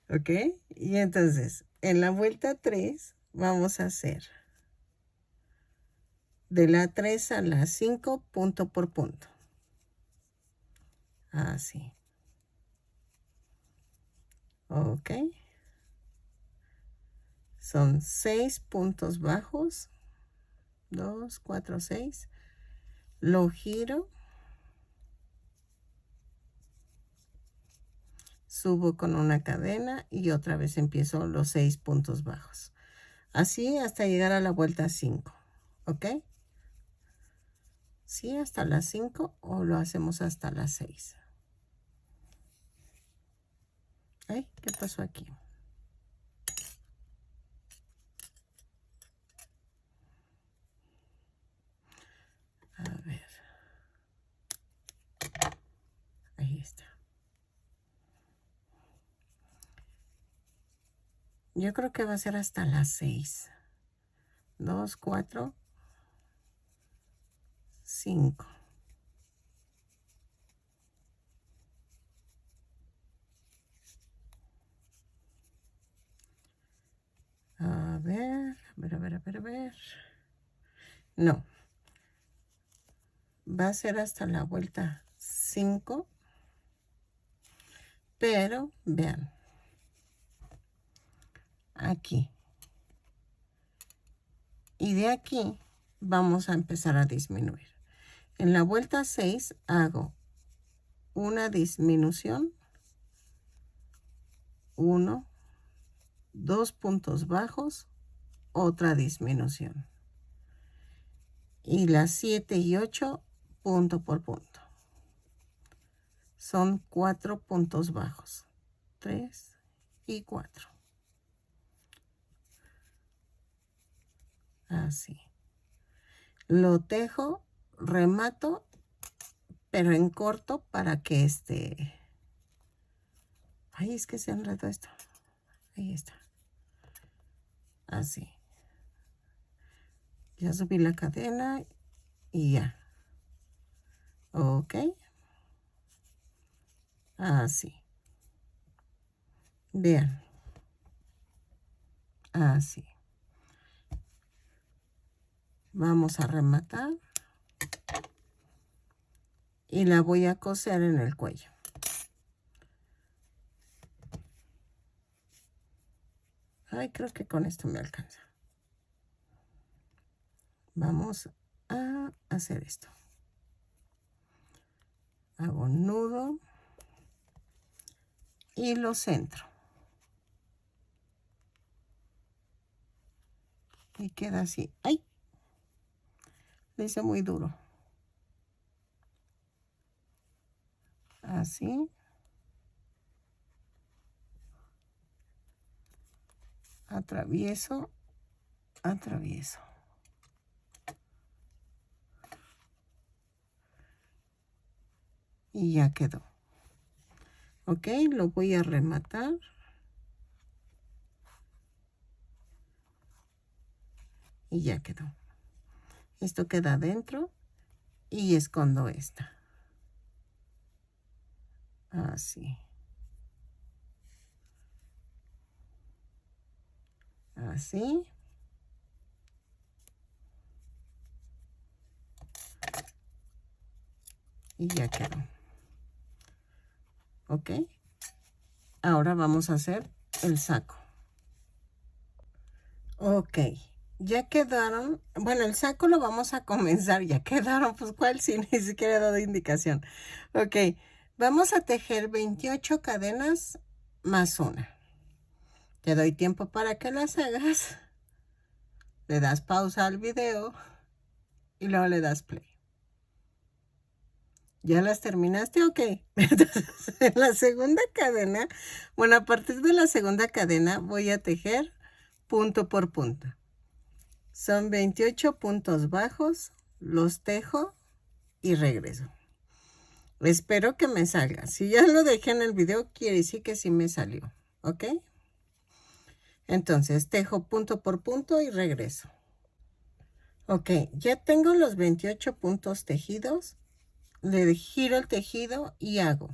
¿Ok? Y entonces, en la vuelta 3 vamos a hacer de la 3 a la 5 punto por punto. Así. ¿Ok? Son 6 puntos bajos. 2, 4, 6. Lo giro. Subo con una cadena y otra vez empiezo los 6 puntos bajos. Así hasta llegar a la vuelta 5. ¿Ok? Sí, hasta las 5 o lo hacemos hasta las 6. Ay, ¿qué pasó aquí? A ver. Ahí está. Yo creo que va a ser hasta las 6. 2, 4, 5. A ver, a ver. No. Va a ser hasta la vuelta 5. Pero, vean. Aquí. Y de aquí vamos a empezar a disminuir. En la vuelta 6 hago una disminución. 1, 2 puntos bajos, otra disminución. Y las 7 y 8 punto por punto. Son 4 puntos bajos. 3 y 4. Así. Lo tejo, remato, pero en corto para que Ay, es que se enredó esto. Ahí está. Así. Ya subí la cadena y ya. Ok. Así. Vean. Así. Vamos a rematar. Y la voy a coser en el cuello. Ay, creo que con esto me alcanza. Vamos a hacer esto. Hago un nudo y lo centro. Y queda así. ¡Ay! Lo hice muy duro. Así. Atravieso, atravieso. Y ya quedó. Ok, lo voy a rematar. Y ya quedó. Esto queda adentro y escondo esta. Así. Así. Y ya quedó. Ok. Ahora vamos a hacer el saco. Ok. ya quedaron, bueno, el saco lo vamos a comenzar, ya quedaron, pues cuál si ni siquiera he dado indicación. Ok, vamos a tejer 28 cadenas más una. Te doy tiempo para que las hagas. Le das pausa al video y luego le das play. ¿Ya las terminaste? Ok. Entonces, en la segunda cadena, bueno, a partir de la segunda cadena voy a tejer punto por punto. Son 28 puntos bajos, los tejo y regreso. Espero que me salga. Si ya lo dejé en el video, quiere decir que sí me salió. ¿Ok? Entonces, tejo punto por punto y regreso. Ok, ya tengo los 28 puntos tejidos. Le giro el tejido y hago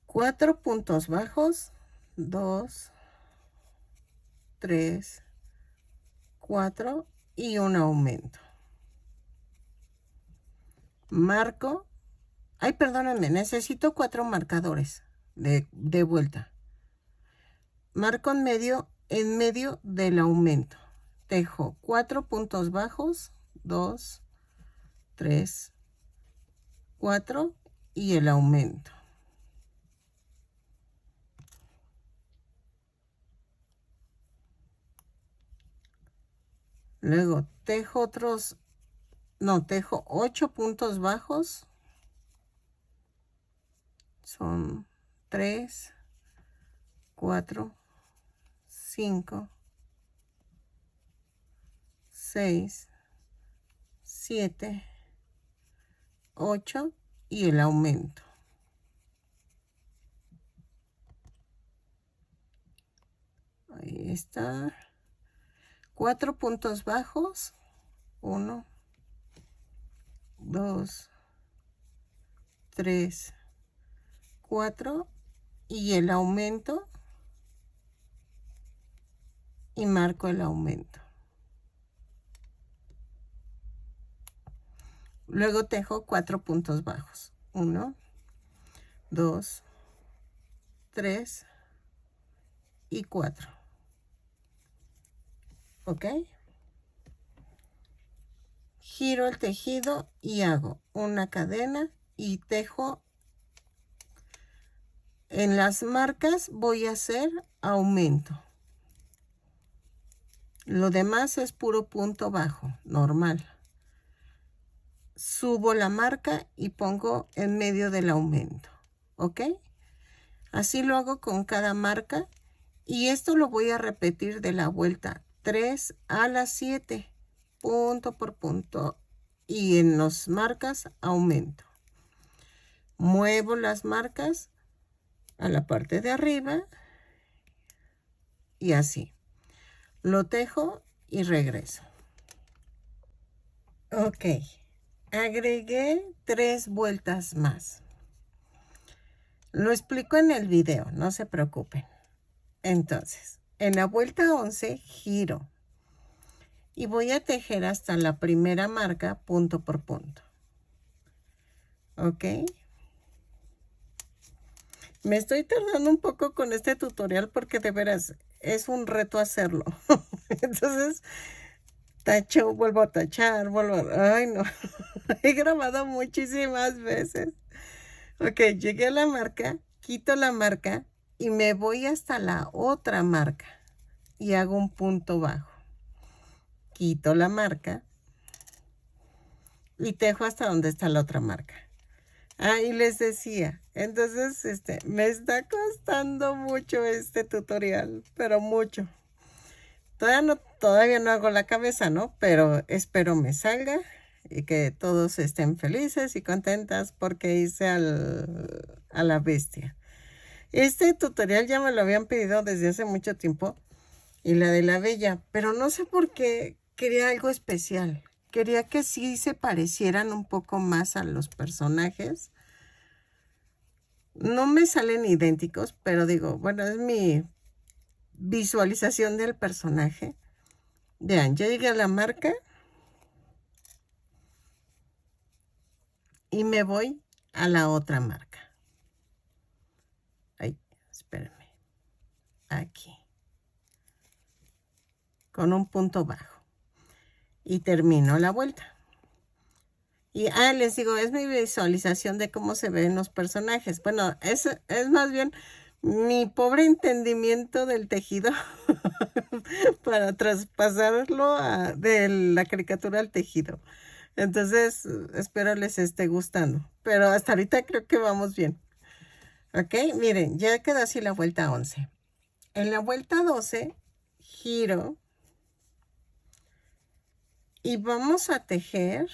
4 puntos bajos, 2, 3, 4 y un aumento. Marco. Ay, perdónenme, necesito 4 marcadores de vuelta. Marco en medio del aumento. Tejo 4 puntos bajos, 2, 3, 4 y el aumento. Luego tejo tejo 8 puntos bajos. Son 3, 4, 5, 6, 7, 8 y el aumento. Ahí está. 4 puntos bajos. 1, 2, 3, 4 y el aumento. Y marco el aumento. Luego tejo 4 puntos bajos. 1, 2, 3 y 4. ¿Ok? Giro el tejido y hago una cadena y tejo. En las marcas voy a hacer aumento. Lo demás es puro punto bajo, normal. Subo la marca y pongo en medio del aumento. ¿Ok? Así lo hago con cada marca. Y esto lo voy a repetir de la vuelta 3 a las 7. Punto por punto. Y en las marcas aumento. Muevo las marcas a la parte de arriba. Y así. Lo tejo y regreso. Ok. Agregué 3 vueltas más. Lo explico en el video, no se preocupen. Entonces, en la vuelta 11 giro. Y voy a tejer hasta la primera marca punto por punto. ¿Ok? Me estoy tardando un poco con este tutorial porque de veras es un reto hacerlo. Entonces, tacho, vuelvo a tachar, Ay, no. He grabado muchísimas veces. Ok, llegué a la marca, quito la marca y me voy hasta la otra marca. Y hago un punto bajo. Quito la marca y tejo hasta donde está la otra marca. Ah, y les decía, entonces me está costando mucho este tutorial, pero mucho. Todavía no hago la cabeza, ¿no? Pero espero me salga y que todos estén felices y contentas porque hice a la bestia. Este tutorial ya me lo habían pedido desde hace mucho tiempo y la de la bella, pero no sé por qué quería algo especial. Quería que sí se parecieran un poco más a los personajes. No me salen idénticos, pero digo, bueno, es mi visualización del personaje. Vean, ya llegué a la marca y me voy a la otra marca. Ay, espérenme. Aquí. con un punto bajo. Y termino la vuelta. Y les digo, es mi visualización de cómo se ven los personajes. Bueno, es más bien mi pobre entendimiento del tejido para traspasarlo de la caricatura al tejido. Entonces, espero les esté gustando. Pero hasta ahorita creo que vamos bien. Ok, miren, ya quedó así la vuelta 11. En la vuelta 12, giro y vamos a tejer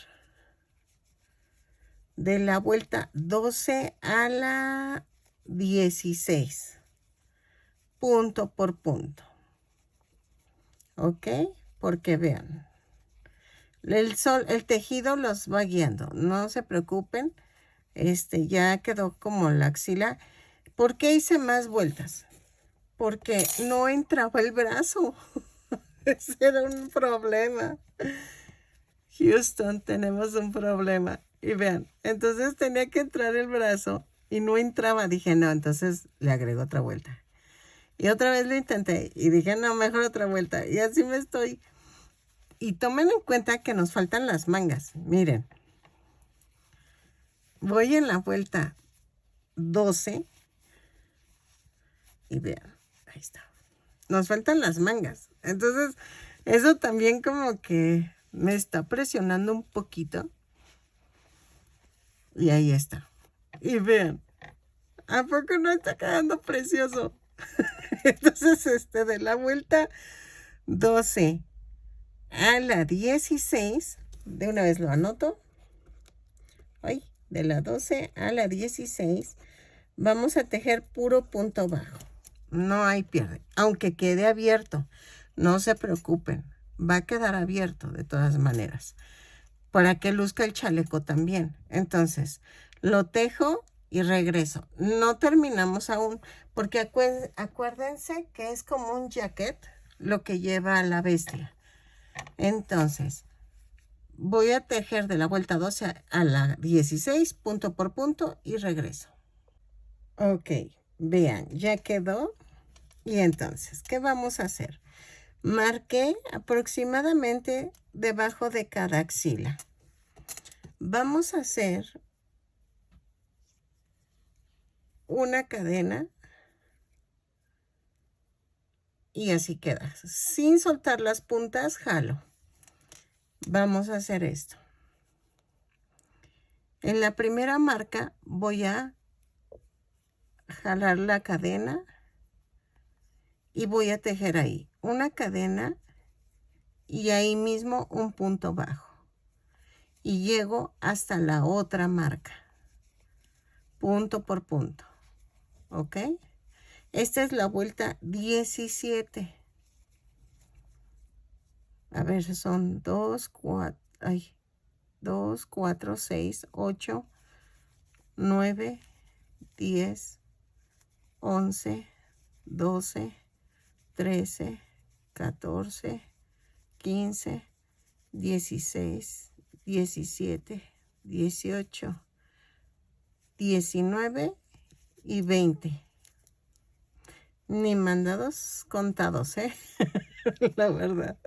de la vuelta 12 a la 16, punto por punto. ¿Ok? Porque vean, el tejido los va guiando, no se preocupen. Ya quedó como la axila. ¿Por qué hice más vueltas? Porque no entraba el brazo. Ese era un problema. Houston, tenemos un problema. Y vean, entonces tenía que entrar el brazo y no entraba. Dije, no, entonces le agrego otra vuelta. Y otra vez lo intenté y dije, no, mejor otra vuelta. Y así me estoy. Y tomen en cuenta que nos faltan las mangas. Miren, voy en la vuelta 12 y vean, ahí está. Nos faltan las mangas. Entonces, eso también como que me está presionando un poquito. Y ahí está. Y vean, ¿a poco no está quedando precioso? Entonces, de la vuelta 12 a la 16, de una vez lo anoto. Ay, de la 12 a la 16, vamos a tejer puro punto bajo. No hay pierde, aunque quede abierto. No se preocupen, va a quedar abierto de todas maneras, para que luzca el chaleco también. Entonces, lo tejo y regreso. No terminamos aún, porque acuérdense que es como un jacket lo que lleva a la bestia. Entonces, voy a tejer de la vuelta 12 a la 16, punto por punto, y regreso. Ok, vean, ya quedó. Y entonces, ¿qué vamos a hacer? Marqué aproximadamente debajo de cada axila. Vamos a hacer una cadena y así queda. Sin soltar las puntas, jalo. Vamos a hacer esto. En la primera marca voy a jalar la cadena y voy a tejer ahí una cadena y ahí mismo un punto bajo. Y llego hasta la otra marca, punto por punto. ¿Ok? Esta es la vuelta 17. A ver, son 2, 4, 6, 8, 9, 10, 11, 12, 13, 14, 15, 16, 17, 18, 19 y 20. Ni mandados contados, la verdad.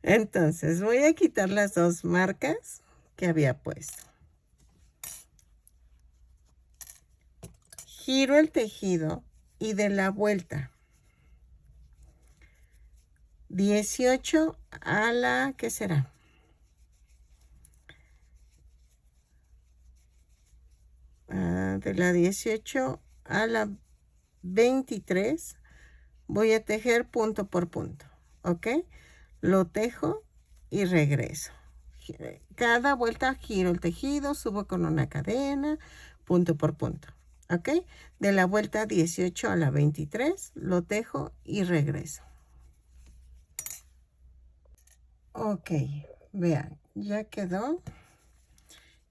Entonces, voy a quitar las dos marcas que había puesto. Giro el tejido y de la vuelta 18 a la, ¿qué será? De la 18 a la 23 voy a tejer punto por punto, ¿ok? Lo tejo y regreso. Cada vuelta giro el tejido, subo con una cadena, punto por punto, ¿ok? De la vuelta 18 a la 23 lo tejo y regreso. Ok, vean, ya quedó.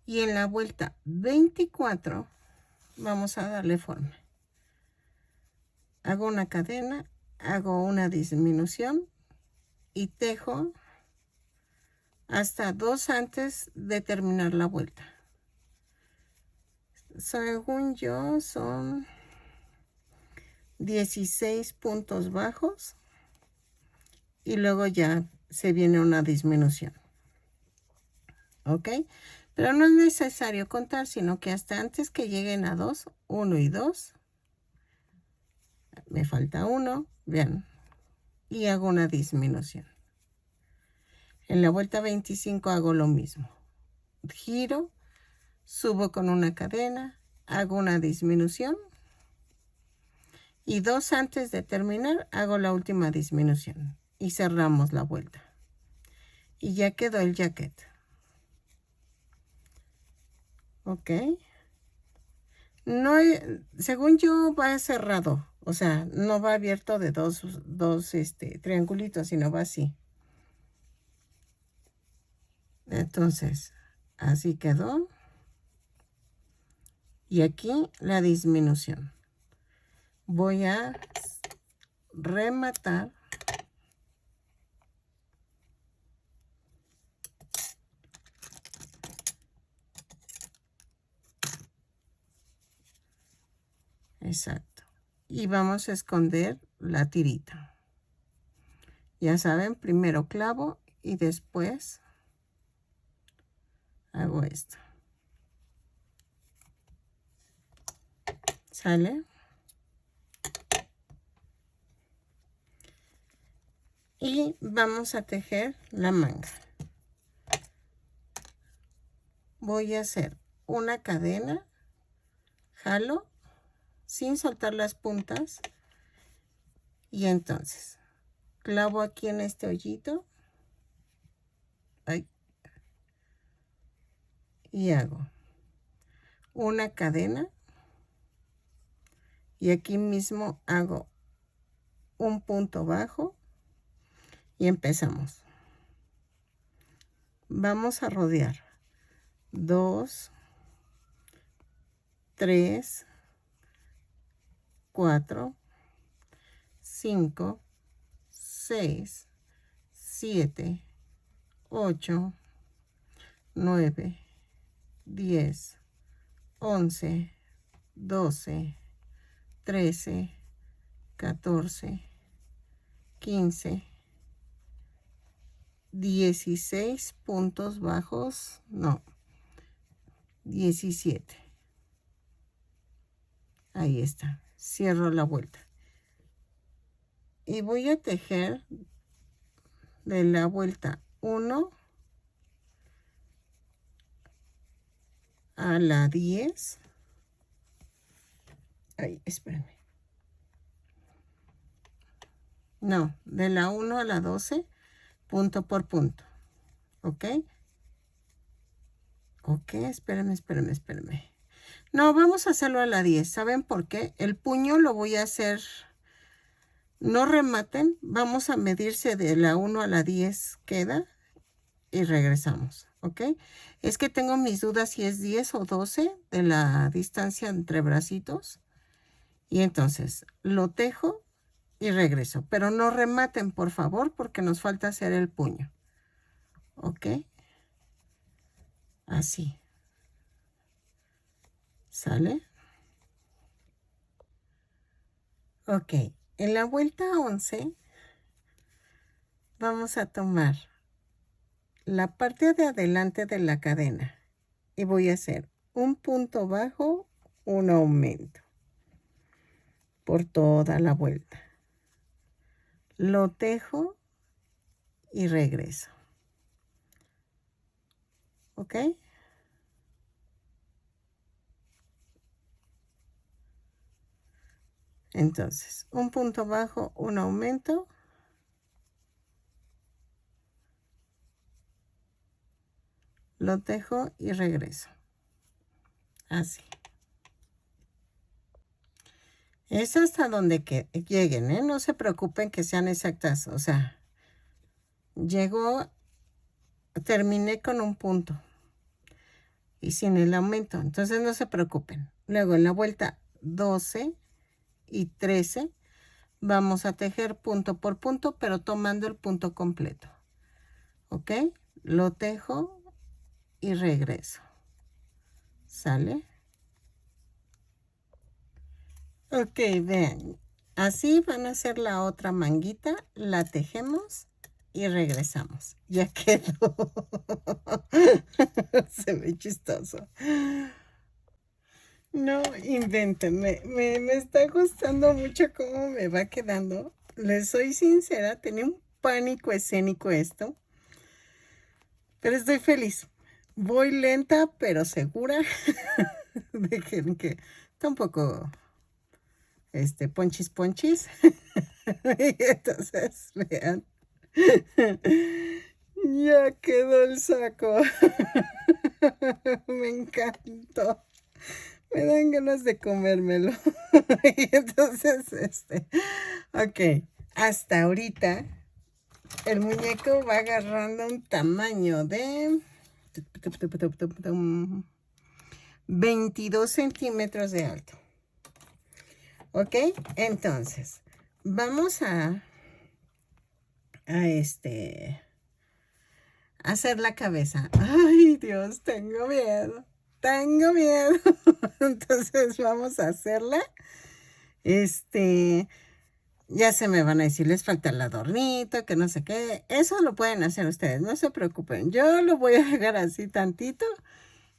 Y en la vuelta 24 vamos a darle forma. Hago una cadena, hago una disminución y tejo hasta 2 antes de terminar la vuelta. Según yo son 16 puntos bajos y luego ya se viene una disminución. ¿Ok? Pero no es necesario contar, sino que hasta antes que lleguen a 2, 1 y 2, me falta 1, vean, y hago una disminución. En la vuelta 25 hago lo mismo. Giro, subo con una cadena, hago una disminución y 2 antes de terminar hago la última disminución y cerramos la vuelta. Y ya quedó el jacket. ¿Ok? No, según yo va cerrado, o sea, no va abierto de dos triangulitos, sino va así. Entonces, así quedó. Y aquí la disminución. Voy a rematar. Exacto. Y vamos a esconder la tirita. Ya saben, primero clavo y después hago esto. ¿Sale? Y vamos a tejer la manga. Voy a hacer una cadena, jalo sin soltar las puntas y entonces clavo aquí en este hoyito. Ay, y hago una cadena y aquí mismo hago un punto bajo y empezamos. Vamos a rodear 2, 3, 4, 5, 6, 7, 8, 9, 10, 11, 12, 13, 14, 15, 16 puntos bajos, no, 17. Ahí está, cierro la vuelta. Y voy a tejer de la vuelta 1 a la 10. Ay, espérenme. No, de la 1 a la 12, punto por punto. ¿Ok? Ok, espérenme. No, vamos a hacerlo a la 10. ¿Saben por qué? El puño lo voy a hacer, no rematen, vamos a medirse de la 1 a la 10 queda y regresamos. ¿Ok? Es que tengo mis dudas si es 10 o 12 de la distancia entre bracitos. Y entonces lo tejo y regreso. Pero no rematen, por favor, porque nos falta hacer el puño. ¿Ok? Así. ¿Sale? Ok. En la vuelta 11 vamos a tomar la parte de adelante de la cadena y voy a hacer un punto bajo, un aumento por toda la vuelta. Lo tejo y regreso. ¿Ok? Entonces, un punto bajo, un aumento. Lo tejo y regreso. Así. Es hasta donde lleguen, ¿eh? No se preocupen que sean exactas. O sea, terminé con un punto y sin el aumento. Entonces no se preocupen. Luego en la vuelta 12 y 13 vamos a tejer punto por punto, pero tomando el punto completo. ¿Ok? Lo tejo y regreso. ¿Sale? Ok, vean. Así van a hacer la otra manguita. La tejemos y regresamos. Ya quedó. Se ve chistoso. No inventen, me está gustando mucho cómo me va quedando. Les soy sincera, tenía un pánico escénico esto, pero estoy feliz. Voy lenta, pero segura. Dejen que tampoco, ponchis ponchis. Y entonces, vean. Ya quedó el saco. Me encantó. Me dan ganas de comérmelo. Y entonces, ok, hasta ahorita el muñeco va agarrando un tamaño de 22 centímetros de alto. Ok, entonces vamos a hacer la cabeza. Ay, Dios, tengo miedo. Tengo miedo. Entonces vamos a hacerla. Ya se me van a decir, les falta el adornito, que no sé qué. Eso lo pueden hacer ustedes, no se preocupen. Yo lo voy a dejar así tantito.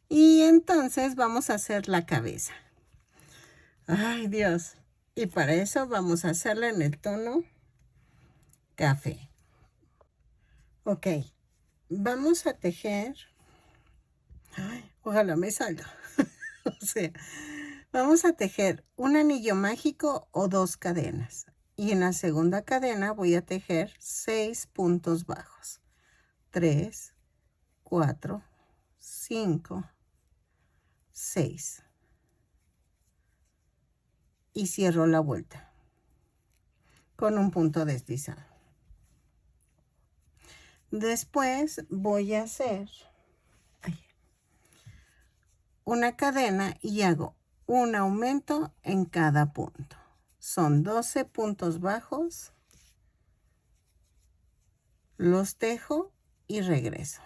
Y entonces vamos a hacer la cabeza. Ay, Dios. Y para eso vamos a hacerla en el tono café. Ok. Vamos a tejer. Ay, ojalá me salga. O sea, vamos a tejer un anillo mágico o 2 cadenas. Y en la segunda cadena voy a tejer 6 puntos bajos. 3, 4, 5, 6. Y cierro la vuelta con un punto deslizado. Después voy a hacer una cadena y hago un aumento en cada punto. Son 12 puntos bajos. Los tejo y regreso.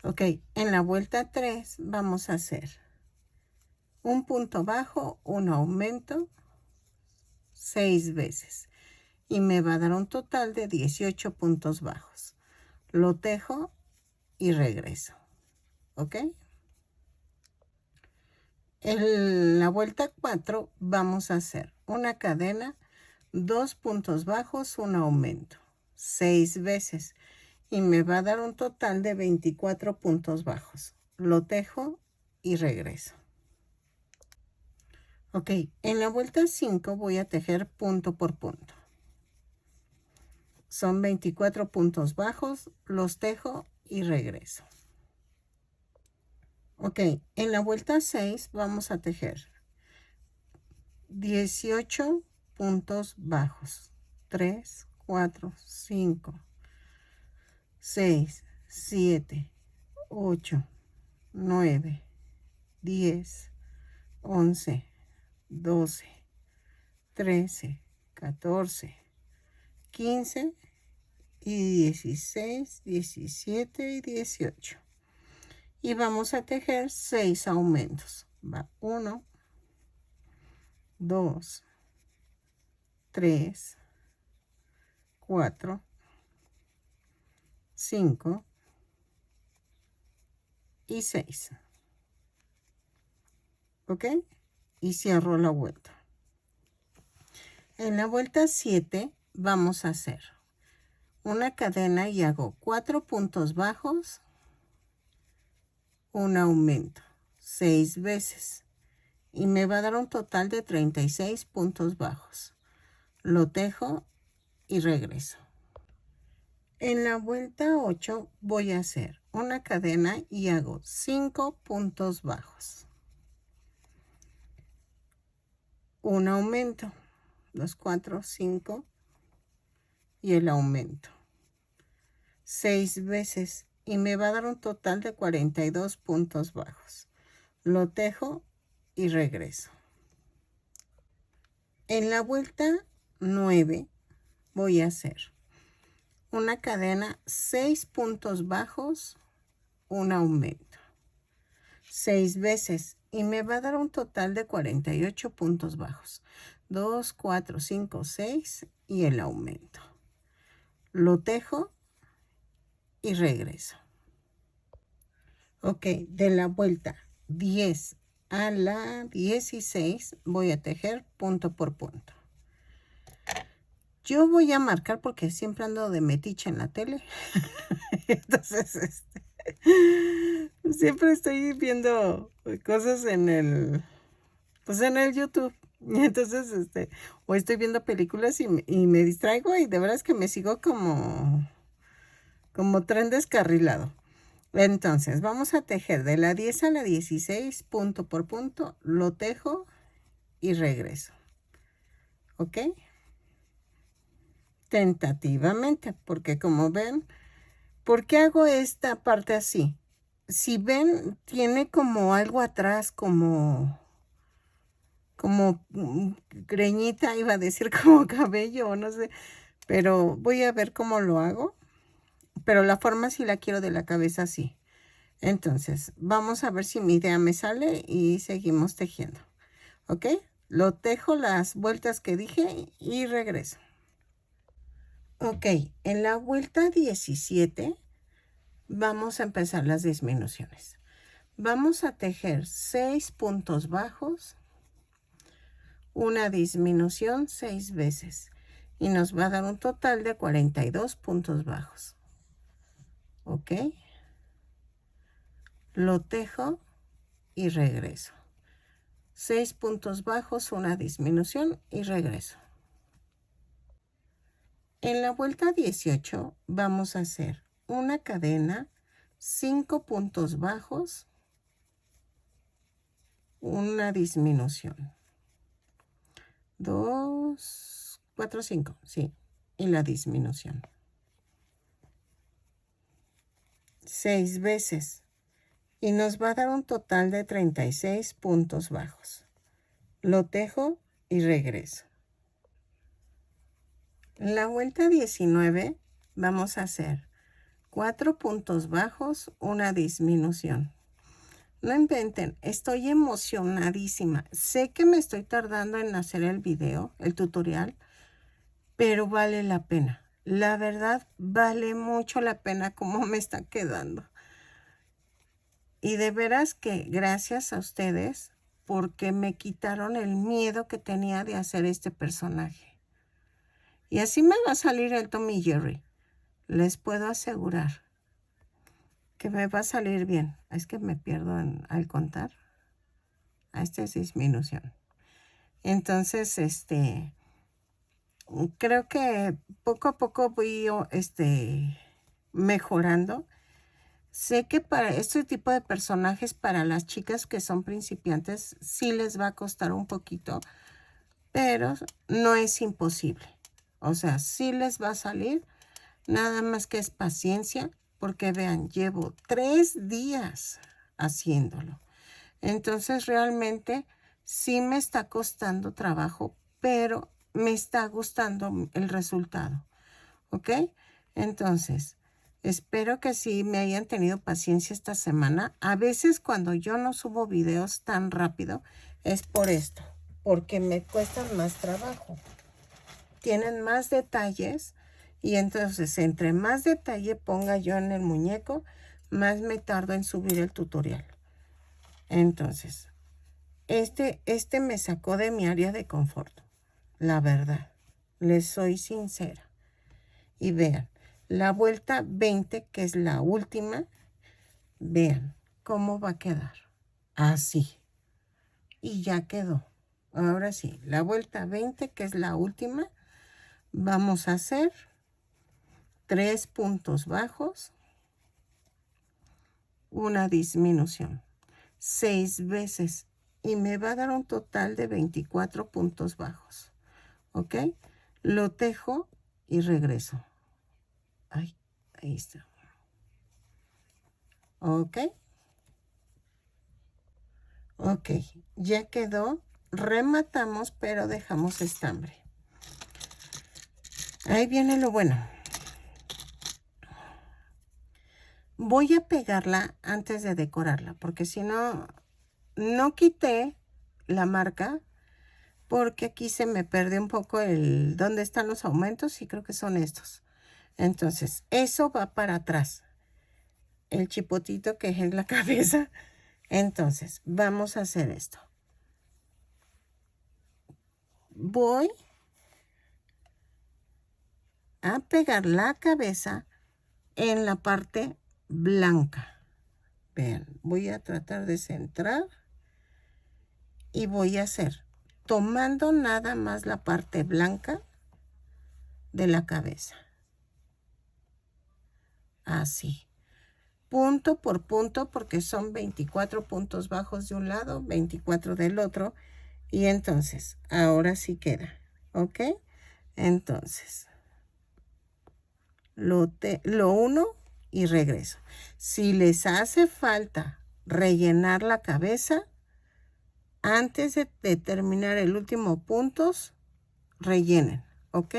Ok, en la vuelta 3 vamos a hacer un punto bajo, un aumento 6 veces. Y me va a dar un total de 18 puntos bajos. Lo tejo y regreso. ¿Ok? En la vuelta 4 vamos a hacer una cadena, 2 puntos bajos, un aumento, 6 veces. Y me va a dar un total de 24 puntos bajos. Lo tejo y regreso. Ok, en la vuelta 5 voy a tejer punto por punto. Son 24 puntos bajos, los tejo y regreso. Ok, en la vuelta 6 vamos a tejer 18 puntos bajos. 3, 4, 5, 6, 7, 8, 9, 10, 11, 12, 13, 14, 15 y 16, 17 y 18. Y vamos a tejer 6 aumentos. Va 1, 2, 3, 4, 5 y 6. ¿Ok? Y cierro la vuelta. En la vuelta 7 vamos a hacer una cadena y hago 4 puntos bajos, un aumento 6 veces y me va a dar un total de 36 puntos bajos. Lo tejo y regreso. En la vuelta 8 voy a hacer una cadena y hago 5 puntos bajos, un aumento, 2, 4, 5 y el aumento 6 veces y me va a dar un total de 42 puntos bajos. Lo tejo y regreso. En la vuelta 9 voy a hacer una cadena, 6 puntos bajos, un aumento 6 veces y me va a dar un total de 48 puntos bajos. 2, 4, 5, 6 y el aumento. lo tejo y regreso. Ok, de la vuelta 10 a la 16 voy a tejer punto por punto. Yo voy a marcar porque siempre ando de metiche en la tele. Entonces, siempre estoy viendo cosas en el, pues en el YouTube. Y entonces, o estoy viendo películas y me distraigo y de verdad es que me sigo como tren descarrilado. Entonces, vamos a tejer de la 10 a la 16, punto por punto, lo tejo y regreso. ¿Ok? Tentativamente, porque como ven, ¿por qué hago esta parte así? Si ven, tiene como algo atrás, como greñita, iba a decir como cabello, o no sé, pero voy a ver cómo lo hago, pero la forma sí la quiero de la cabeza así. Entonces, vamos a ver si mi idea me sale y seguimos tejiendo, ¿ok? Lo tejo las vueltas que dije y regreso. Ok, en la vuelta 17 vamos a empezar las disminuciones. Vamos a tejer 6 puntos bajos, una disminución 6 veces y nos va a dar un total de 42 puntos bajos. ¿Ok? Lo tejo y regreso. 6 puntos bajos, una disminución y regreso. En la vuelta 18 vamos a hacer una cadena, 5 puntos bajos, una disminución. 2, 4, 5, sí, y la disminución. 6 veces y nos va a dar un total de 36 puntos bajos. Lo tejo y regreso. En la vuelta 19 vamos a hacer 4 puntos bajos, una disminución. No inventen, estoy emocionadísima. Sé que me estoy tardando en hacer el video, el tutorial, pero vale la pena. La verdad, vale mucho la pena cómo me está quedando. Y de veras que gracias a ustedes, porque me quitaron el miedo que tenía de hacer este personaje. Y así me va a salir el Tom y Jerry. Les puedo asegurar que me va a salir bien. Es que me pierdo al contar. Esta es disminución. Entonces, creo que poco a poco voy mejorando. Sé que para este tipo de personajes, para las chicas que son principiantes, sí les va a costar un poquito, pero no es imposible. O sea, sí les va a salir, nada más que es paciencia, porque vean, llevo 3 días haciéndolo. Entonces realmente sí me está costando trabajo, pero me está gustando el resultado. ¿Ok? Entonces, espero que sí me hayan tenido paciencia esta semana. A veces cuando yo no subo videos tan rápido es por esto, porque me cuestan más trabajo. Tienen más detalles y entonces entre más detalle ponga yo en el muñeco, más me tardo en subir el tutorial. Entonces, este me sacó de mi área de confort, la verdad. Les soy sincera. Y vean, la vuelta 20, que es la última, vean cómo va a quedar. Así. Y ya quedó. Ahora sí, la vuelta 20, que es la última, vamos a hacer 3 puntos bajos, una disminución, 6 veces. Y me va a dar un total de 24 puntos bajos. ¿Ok? Lo tejo y regreso. Ay, ahí está. ¿Ok? Ok, ya quedó. Rematamos, pero dejamos estambre. Ahí viene lo bueno. Voy a pegarla antes de decorarla, porque si no, no quité la marca, porque aquí se me perdió un poco ¿dónde están los aumentos? Y creo que son estos. Entonces, eso va para atrás. El chipotito que es en la cabeza. Entonces, vamos a hacer esto. Voy a pegar la cabeza en la parte blanca. Vean, voy a tratar de centrar y voy a hacer, tomando nada más la parte blanca de la cabeza. Así. Punto por punto, porque son 24 puntos bajos de un lado, 24 del otro. Y entonces, ahora sí queda. ¿Ok? Entonces, lo uno y regreso. Si les hace falta rellenar la cabeza, antes de terminar el último puntos, rellenen. ¿Ok?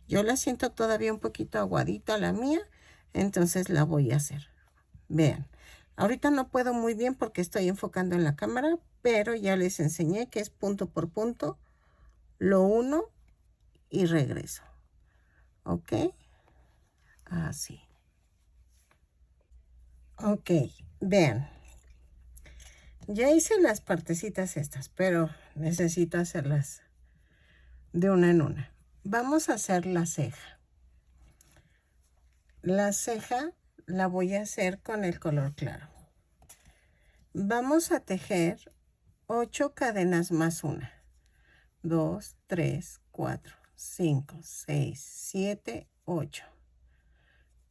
Yo la siento todavía un poquito aguadita la mía, entonces la voy a hacer. Vean, ahorita no puedo muy bien porque estoy enfocando en la cámara, pero ya les enseñé que es punto por punto, lo uno y regreso. ¿Ok? Así. Ok, vean. Ya hice las partecitas estas, pero necesito hacerlas de una en una. Vamos a hacer la ceja. La ceja la voy a hacer con el color claro. Vamos a tejer 8 cadenas más una. 2, 3, 4, 5, 6, 7, 8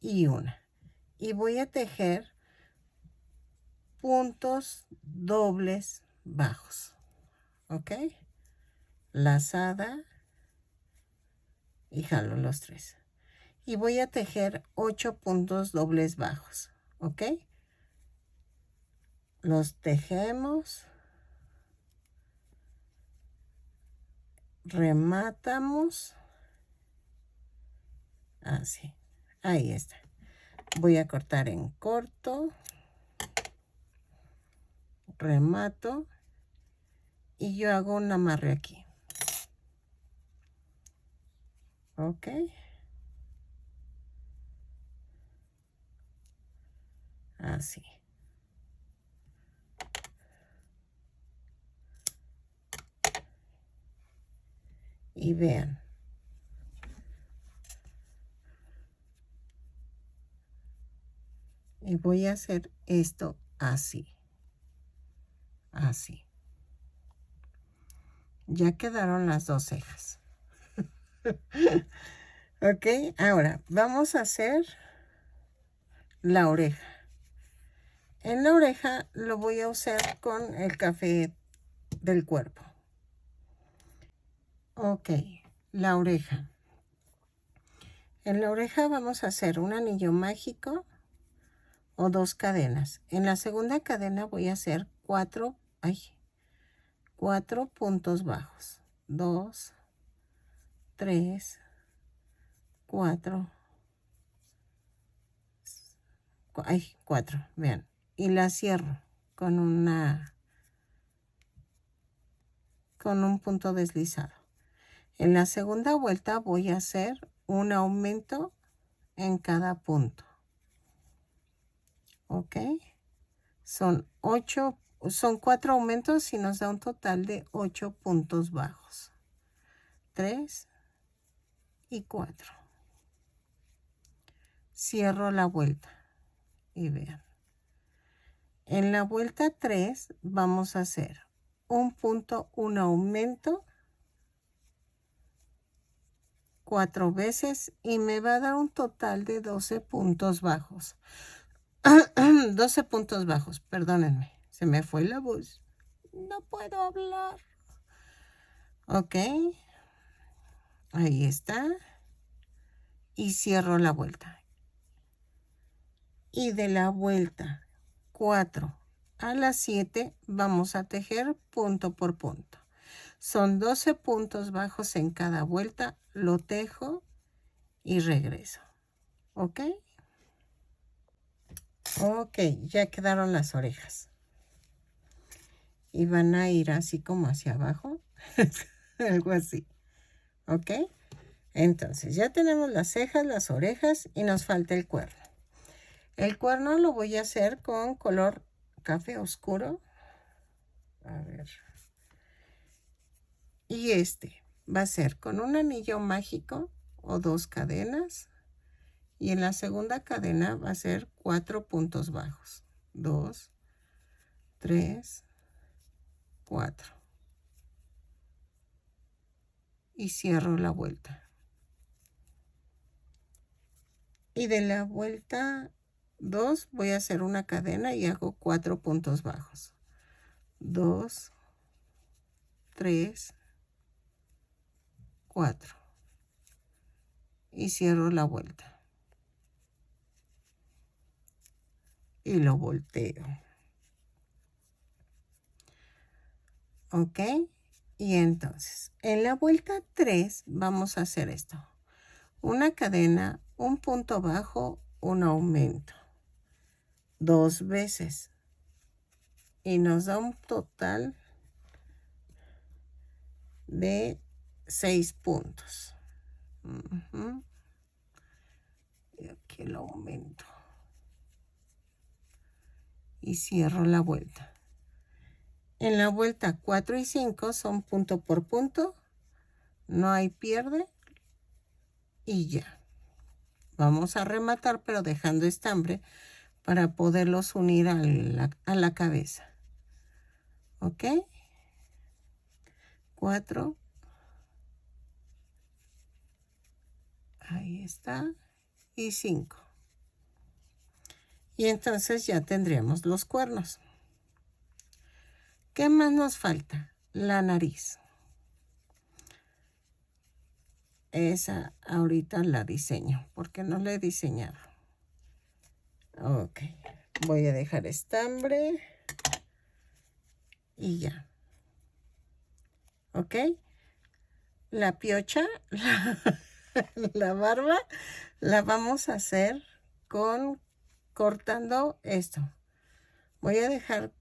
y una. Y voy a tejer puntos dobles bajos. ¿Ok? Lazada y jalo los 3. Y voy a tejer 8 puntos dobles bajos. ¿Ok? Los tejemos. Rematamos. Así. Ahí está. Voy a cortar en corto. Remato. Y yo hago un amarre aquí. ¿Ok? Así. Y vean. Y voy a hacer esto así. Así. Ya quedaron las dos cejas. Ok, ahora vamos a hacer la oreja. En la oreja lo voy a usar con el café del cuerpo. Ok, la oreja. En la oreja vamos a hacer un anillo mágico o 2 cadenas. En la segunda cadena voy a hacer 4 puntos bajos. 2, 3, 4. 4, vean. Y la cierro con un punto deslizado. En la segunda vuelta voy a hacer un aumento en cada punto. ¿Ok? Son 4 aumentos y nos da un total de 8 puntos bajos. 3 y 4. Cierro la vuelta y vean. En la vuelta 3 vamos a hacer un punto, un aumento 4 veces y me va a dar un total de 12 puntos bajos. 12 puntos bajos, perdónenme, se me fue la voz. No puedo hablar. Ok, ahí está. Y cierro la vuelta. Y de la vuelta 4 a la 7 vamos a tejer punto por punto. Son 12 puntos bajos en cada vuelta. Lo tejo y regreso. ¿Ok? Ok, ya quedaron las orejas. Y van a ir así como hacia abajo. Algo así. ¿Ok? Entonces ya tenemos las cejas, las orejas y nos falta el cuerno. El cuerno lo voy a hacer con color café oscuro. A ver. Y este va a ser con un anillo mágico o 2 cadenas. Y en la segunda cadena va a ser 4 puntos bajos. 2, 3, 4. Y cierro la vuelta. Y de la vuelta 2 voy a hacer una cadena y hago 4 puntos bajos. 2, 3, 4. Y cierro la vuelta. Y lo volteo. ¿Ok? Y entonces, en la vuelta 3 vamos a hacer esto. Una cadena, un punto bajo, un aumento. 2 veces. Y nos da un total de 6 puntos. Y aquí lo aumento. Y cierro la vuelta. En la vuelta 4 y 5 son punto por punto. No hay pierde. Y ya. Vamos a rematar, pero dejando estambre para poderlos unir a la cabeza. ¿Ok? 4. Ahí está. Y 5. Y entonces ya tendríamos los cuernos. ¿Qué más nos falta? La nariz. Esa ahorita la diseño, porque no la he diseñado. Ok. Voy a dejar estambre. Y ya. ¿Ok? La piocha, la barba, la vamos a hacer cortando esto. Voy a dejar,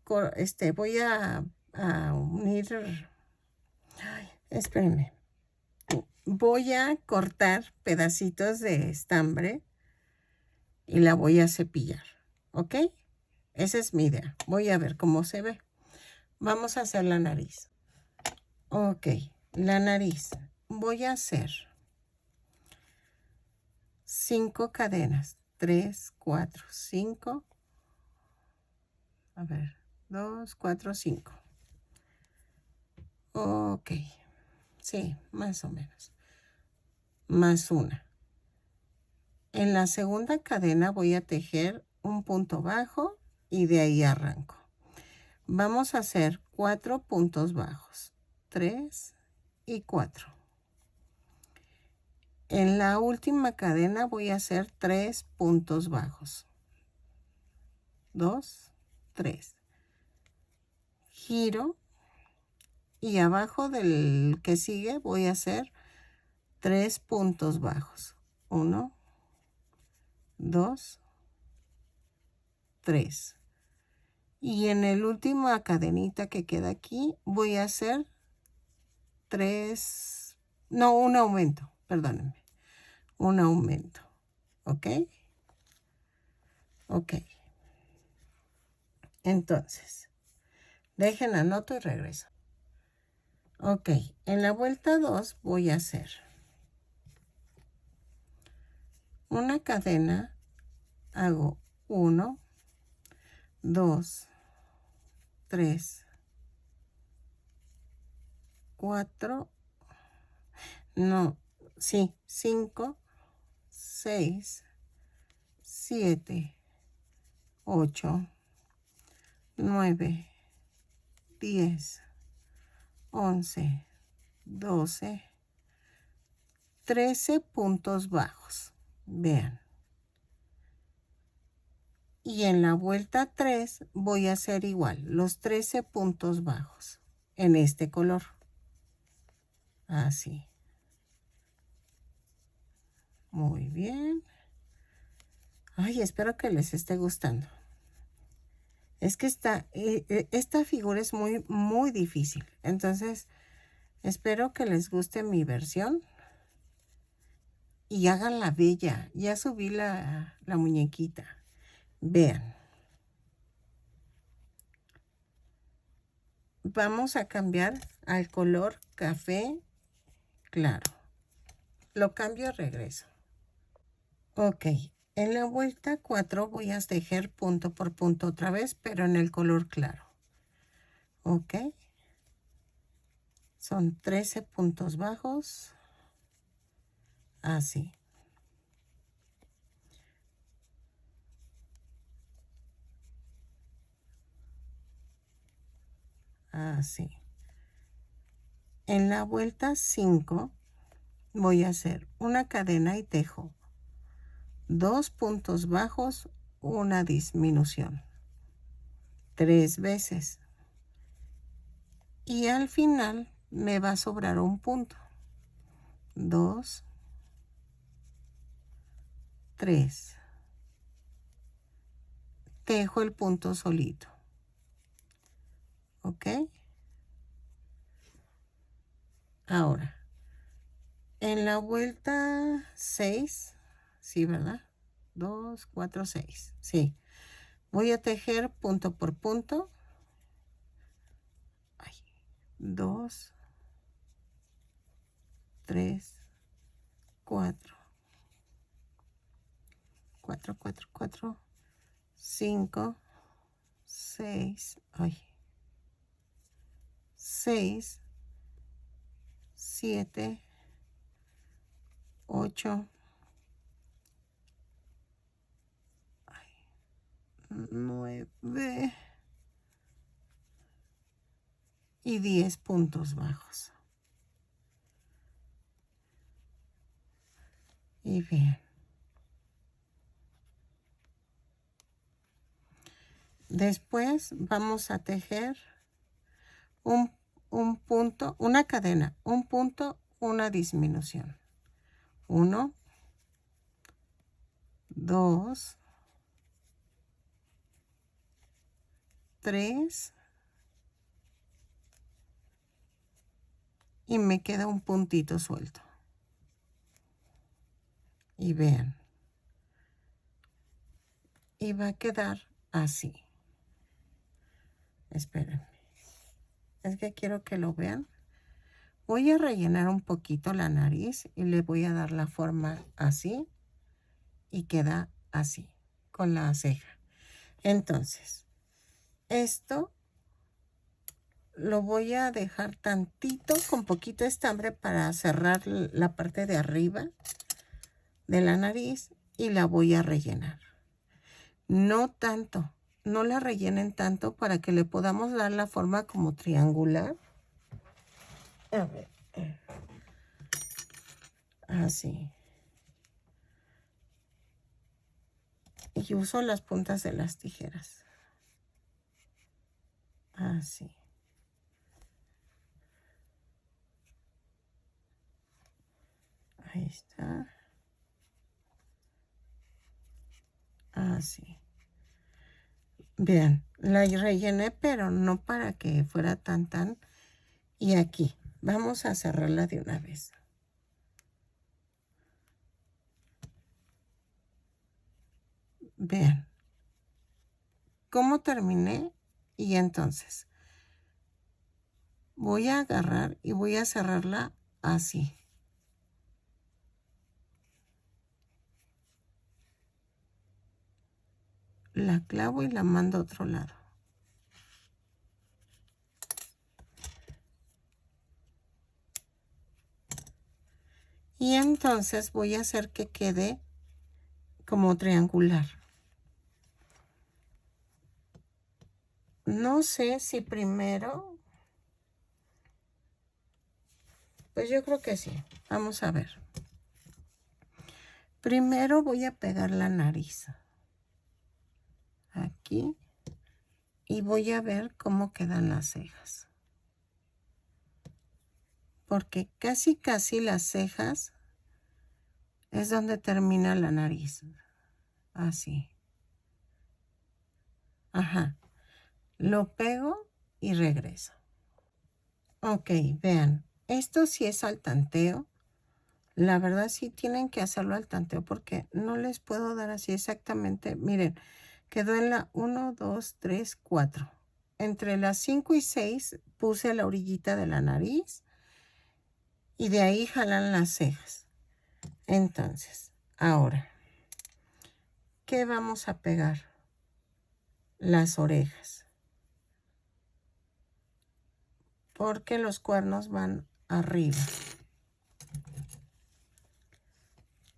voy a unir, espérenme. Voy a cortar pedacitos de estambre y la voy a cepillar, ¿ok? Esa es mi idea. Voy a ver cómo se ve. Vamos a hacer la nariz. Ok, la nariz. Voy a hacer 5 cadenas. 3, 4, 5. A ver, 2, 4, 5. Ok, sí, más o menos. Más una. En la segunda cadena voy a tejer un punto bajo y de ahí arranco. Vamos a hacer 4 puntos bajos. 3 y 4. En la última cadena voy a hacer 3 puntos bajos. 2, 3. Giro y abajo del que sigue voy a hacer 3 puntos bajos. 1, 2, 3. Y en el último cadenita que queda aquí voy a hacer 3, no, un aumento, perdónenme. Un aumento. ¿Ok? Ok. Entonces, dejen anoto y regreso. Ok, en la vuelta 2 voy a hacer una cadena, hago 1, 2, 3, 4, no, sí, 5, 6, 7, 8, 9, 10, 11, 12, 13 puntos bajos. Vean. Y en la vuelta 3 voy a hacer igual, los 13 puntos bajos en este color. Así. Muy bien. Ay, espero que les esté gustando. Es que esta figura es muy, muy difícil. Entonces, espero que les guste mi versión. y hagan la bella. Ya subí la muñequita. Vean. Vamos a cambiar al color café claro. Lo cambio y regreso. Ok. En la vuelta 4 voy a tejer punto por punto otra vez, pero en el color claro. Ok. Son 13 puntos bajos. Así. Así. En la vuelta 5 voy a hacer una cadena y tejo 2 puntos bajos, una disminución 3 veces y al final me va a sobrar un punto. 2, 3. Tejo el punto solito. ¿Ok? Ahora, en la vuelta 6, sí, ¿verdad? 2, 4, 6, sí. Voy a tejer punto por punto. 2, 3, 4, 4, 4, 4, 5, 6, 6, 7, 8, 9 y 10 puntos bajos. Y bien. Después vamos a tejer un punto, una cadena, un punto, una disminución. 1, 2, 3 y me queda un puntito suelto. Y vean. Y va a quedar así. Espérenme. Es que quiero que lo vean. Voy a rellenar un poquito la nariz y le voy a dar la forma así. Y queda así, con la ceja. Entonces, esto lo voy a dejar tantito, con poquito estambre para cerrar la parte de arriba de la nariz y la voy a rellenar. No tanto, no la rellenen tanto para que le podamos dar la forma como triangular. A ver. Así. Y uso las puntas de las tijeras. Así. Ahí está. Así. Vean, la rellené, pero no para que fuera tan. Y aquí, vamos a cerrarla de una vez. Vean cómo terminé. Y entonces voy a agarrar y voy a cerrarla así. La clavo y la mando a otro lado. Y entonces voy a hacer que quede como triangular. No sé si primero, pues yo creo que sí. Vamos a ver. Primero voy a pegar la nariz. Aquí. Y voy a ver cómo quedan las cejas. Porque casi las cejas es donde termina la nariz. Así. Ajá. Lo pego y regreso. Ok, vean. Esto sí es al tanteo. La verdad sí tienen que hacerlo al tanteo porque no les puedo dar así exactamente. Miren, quedó en la 1, 2, 3, 4. Entre las 5 y 6 puse la orillita de la nariz y de ahí jalan las cejas. Entonces, ahora, ¿qué vamos a pegar? Las orejas. Porque los cuernos van arriba.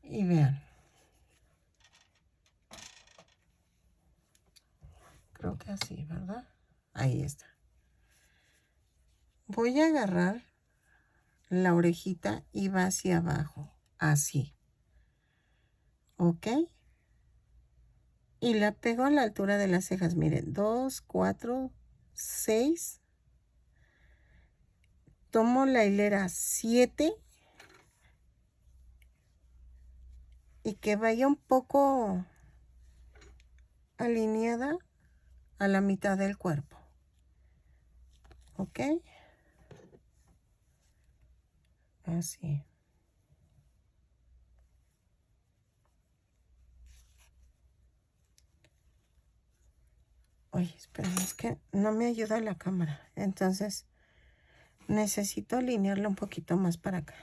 Y vean. Creo que así, ¿verdad? Ahí está. Voy a agarrar la orejita y va hacia abajo. Así. ¿Ok? Y la pego a la altura de las cejas. Miren, 2, 4, 6. Tomo la hilera 7 y que vaya un poco alineada a la mitad del cuerpo. ¿Ok? Así. Oye, espera, es que no me ayuda la cámara. Entonces, necesito alinearla un poquito más para acá.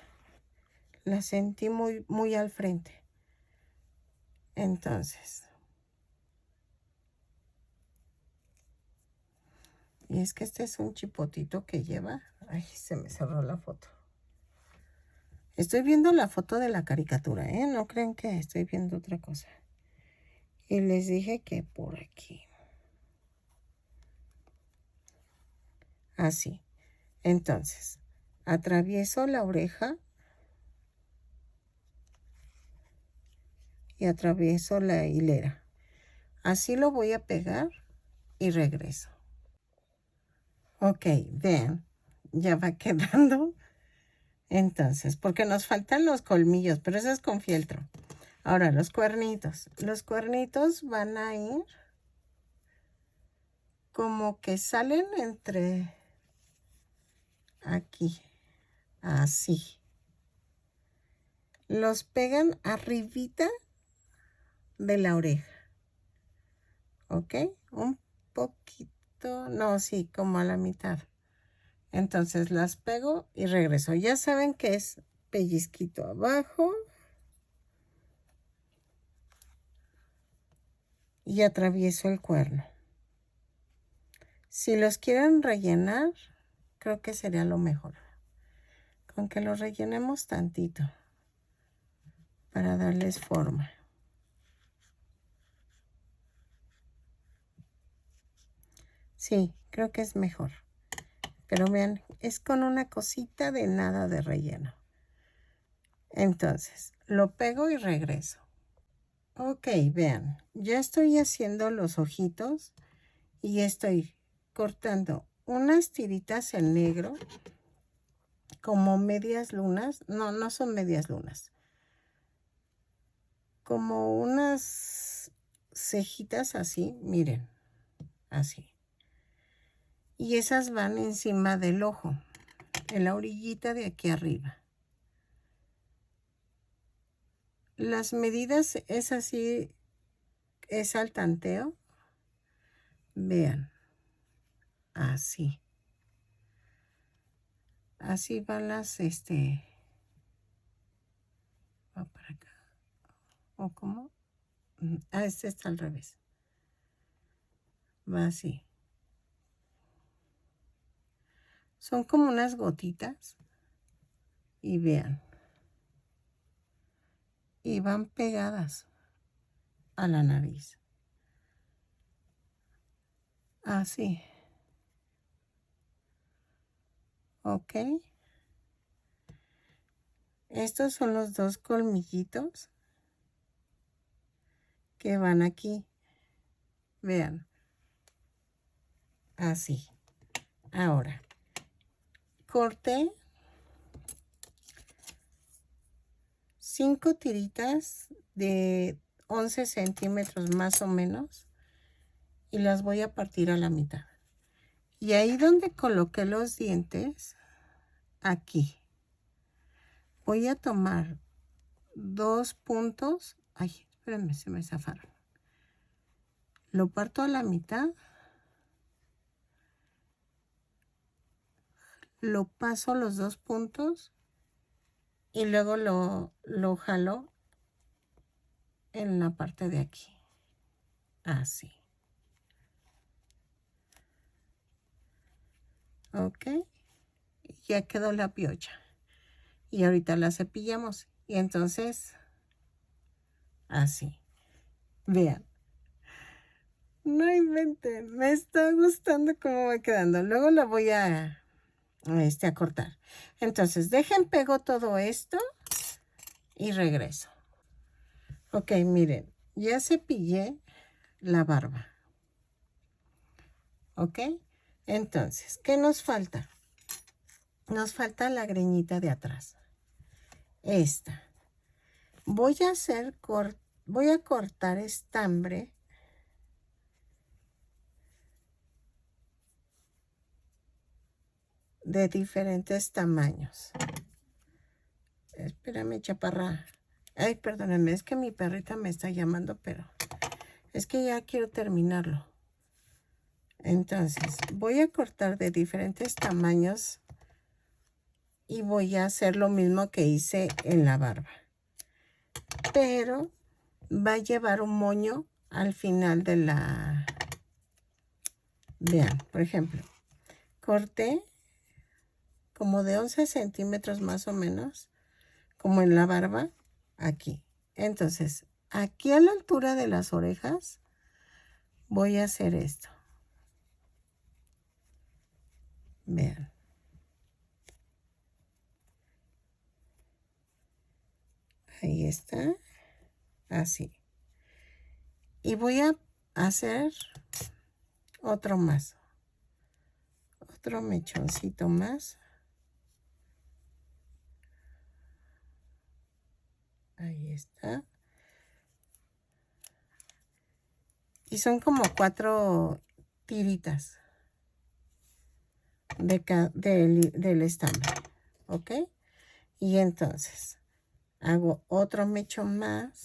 La sentí muy al frente. Entonces. Y es que este es un chipotito que lleva. Ay, se me cerró la foto. Estoy viendo la foto de la caricatura, ¿eh? No creen que estoy viendo otra cosa. Y les dije que por aquí. Así. Entonces, atravieso la oreja y atravieso la hilera. Así lo voy a pegar y regreso. Ok, vean, ya va quedando. Entonces, porque nos faltan los colmillos, pero eso es con fieltro. Ahora, los cuernitos. Los cuernitos van a ir como que salen entre aquí, así. Los pegan arribita de la oreja. ¿Ok? Un poquito, no, sí, como a la mitad. Entonces las pego y regreso. Ya saben que es pellizquito abajo. Y atravieso el cuerno. Si los quieren rellenar, creo que sería lo mejor. Con que los rellenemos tantito para darles forma. Sí, creo que es mejor. Pero vean, es con una cosita de nada de relleno. Entonces, lo pego y regreso. Ok, vean, ya estoy haciendo los ojitos y estoy cortando unas tiritas en negro como medias lunas. No, no son medias lunas. Como unas cejitas así, miren, así. Y esas van encima del ojo, en la orillita de aquí arriba. Las medidas es así, es al tanteo. Vean, así. Así van las, va para acá. ¿O cómo? Ah, este está al revés. Va así. Son como unas gotitas. Y vean. Y van pegadas a la nariz. Así. ¿Ok? Estos son los dos colmillitos que van aquí. Vean. Así. Ahora, corté 5 tiritas de 11 centímetros más o menos y las voy a partir a la mitad. Y ahí donde coloqué los dientes, aquí, voy a tomar 2 puntos. Ay, espérenme, se me zafaron. Lo parto a la mitad. Lo paso los 2 puntos. Y luego lo jalo en la parte de aquí. Así. Ok. Ya quedó la piocha. Y ahorita la cepillamos. Y entonces, así. Vean. No inventen. Me está gustando cómo va quedando. Luego la voy a cortar. Entonces, dejen pego todo esto y regreso. Ok, miren. Ya cepillé la barba. Ok. Entonces, ¿qué nos falta? Nos falta la greñita de atrás. Esta. Voy a cortar estambre de diferentes tamaños. Espérame, chaparra. Ay, perdónenme, es que mi perrita me está llamando, pero es que ya quiero terminarlo. Entonces, voy a cortar de diferentes tamaños y voy a hacer lo mismo que hice en la barba. Pero va a llevar un moño al final de la... Vean, por ejemplo, corté como de 11 centímetros más o menos, como en la barba, aquí. Entonces, aquí a la altura de las orejas, voy a hacer esto. Vean. Ahí está. Así. Y voy a hacer otro más. Otro mechoncito más. Ahí está. Y son como 4 tiritas del estambre. ¿Ok? Y entonces hago otro mechón más.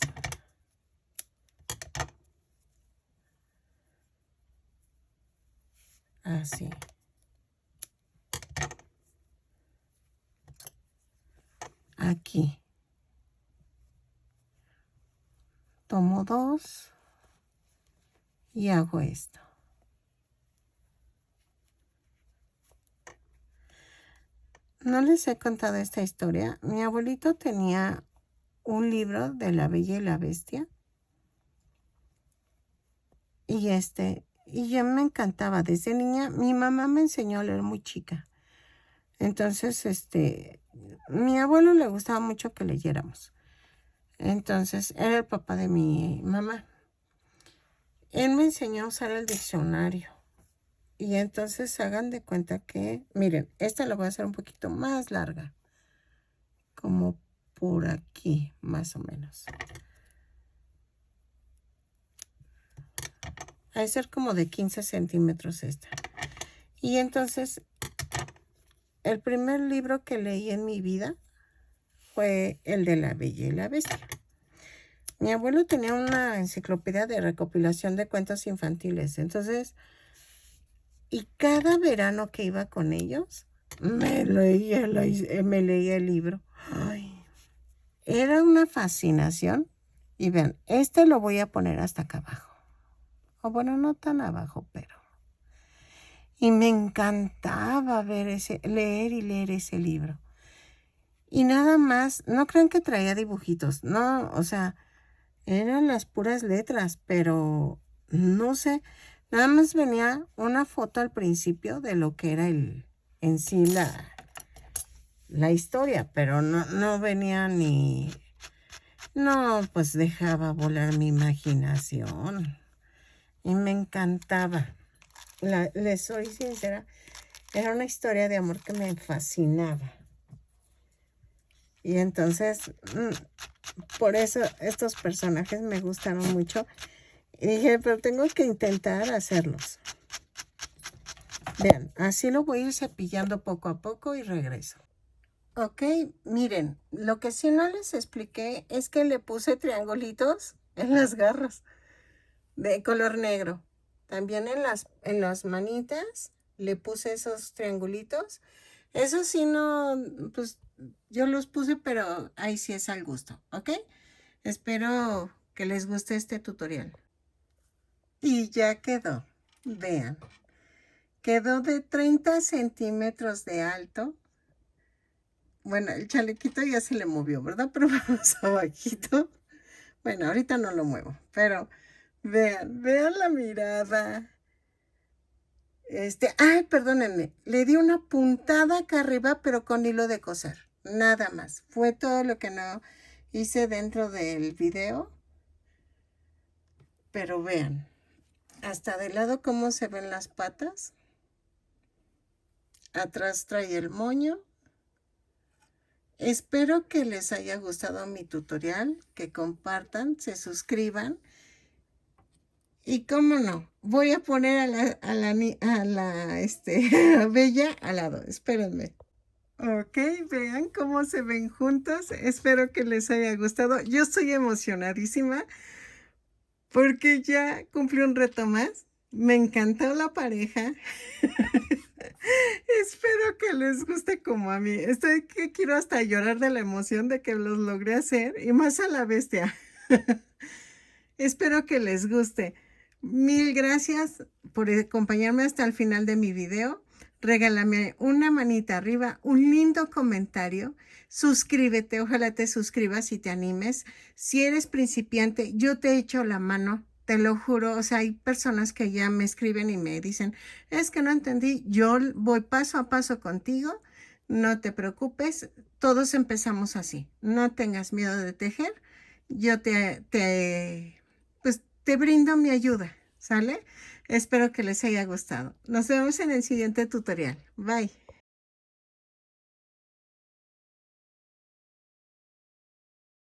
Así. Aquí. Tomo 2 y hago esto. No les he contado esta historia. Mi abuelito tenía un libro de La Bella y la Bestia. Y yo me encantaba. Desde niña, mi mamá me enseñó a leer muy chica. Entonces, mi abuelo le gustaba mucho que leyéramos. Entonces, era el papá de mi mamá. Él me enseñó a usar el diccionario. Y entonces hagan de cuenta que, miren, esta la voy a hacer un poquito más larga. Como por aquí, más o menos. Va a ser como de 15 centímetros esta. Y entonces, el primer libro que leí en mi vida fue el de La Bella y la Bestia. Mi abuelo tenía una enciclopedia de recopilación de cuentos infantiles. Entonces, y cada verano que iba con ellos, me leía el libro. Ay, era una fascinación. Y vean, lo voy a poner hasta acá abajo. O bueno, no tan abajo, pero... Y me encantaba leer y leer ese libro. Y nada más, no crean que traía dibujitos, no, o sea, eran las puras letras, pero no sé, nada más venía una foto al principio de lo que era en sí la historia, pero no venía ni... No, pues dejaba volar mi imaginación y me encantaba. Les soy sincera, era una historia de amor que me fascinaba. Y entonces, por eso estos personajes me gustaron mucho. Y dije, pero tengo que intentar hacerlos. Vean, así lo voy a ir cepillando poco a poco y regreso. Ok, miren, lo que sí no les expliqué es que le puse triangulitos en las garras de color negro. También en las manitas le puse esos triangulitos. Eso sí no, pues yo los puse, pero ahí sí es al gusto, ¿ok? Espero que les guste este tutorial. Y ya quedó. Vean. Quedó de 30 centímetros de alto. Bueno, el chalequito ya se le movió, ¿verdad? Pero vamos abajito. Bueno, ahorita no lo muevo, pero vean la mirada. Ay, perdónenme, le di una puntada acá arriba, pero con hilo de coser. Nada más. Fue todo lo que no hice dentro del video. Pero vean, hasta de lado cómo se ven las patas. Atrás trae el moño. Espero que les haya gustado mi tutorial, que compartan, se suscriban. Y cómo no, voy a poner a Bella al lado. Espérenme. Ok, vean cómo se ven juntos. Espero que les haya gustado. Yo estoy emocionadísima porque ya cumplí un reto más. Me encantó la pareja. Espero que les guste como a mí. Estoy que quiero hasta llorar de la emoción de que los logré hacer y más a la bestia. Espero que les guste. Mil gracias por acompañarme hasta el final de mi video. Regálame una manita arriba, un lindo comentario. Suscríbete, ojalá te suscribas y te animes. Si eres principiante, yo te echo la mano, te lo juro. O sea, hay personas que ya me escriben y me dicen, es que no entendí. Yo voy paso a paso contigo. No te preocupes, todos empezamos así. No tengas miedo de tejer. Yo pues te brindo mi ayuda, ¿sale? Espero que les haya gustado. Nos vemos en el siguiente tutorial. Bye.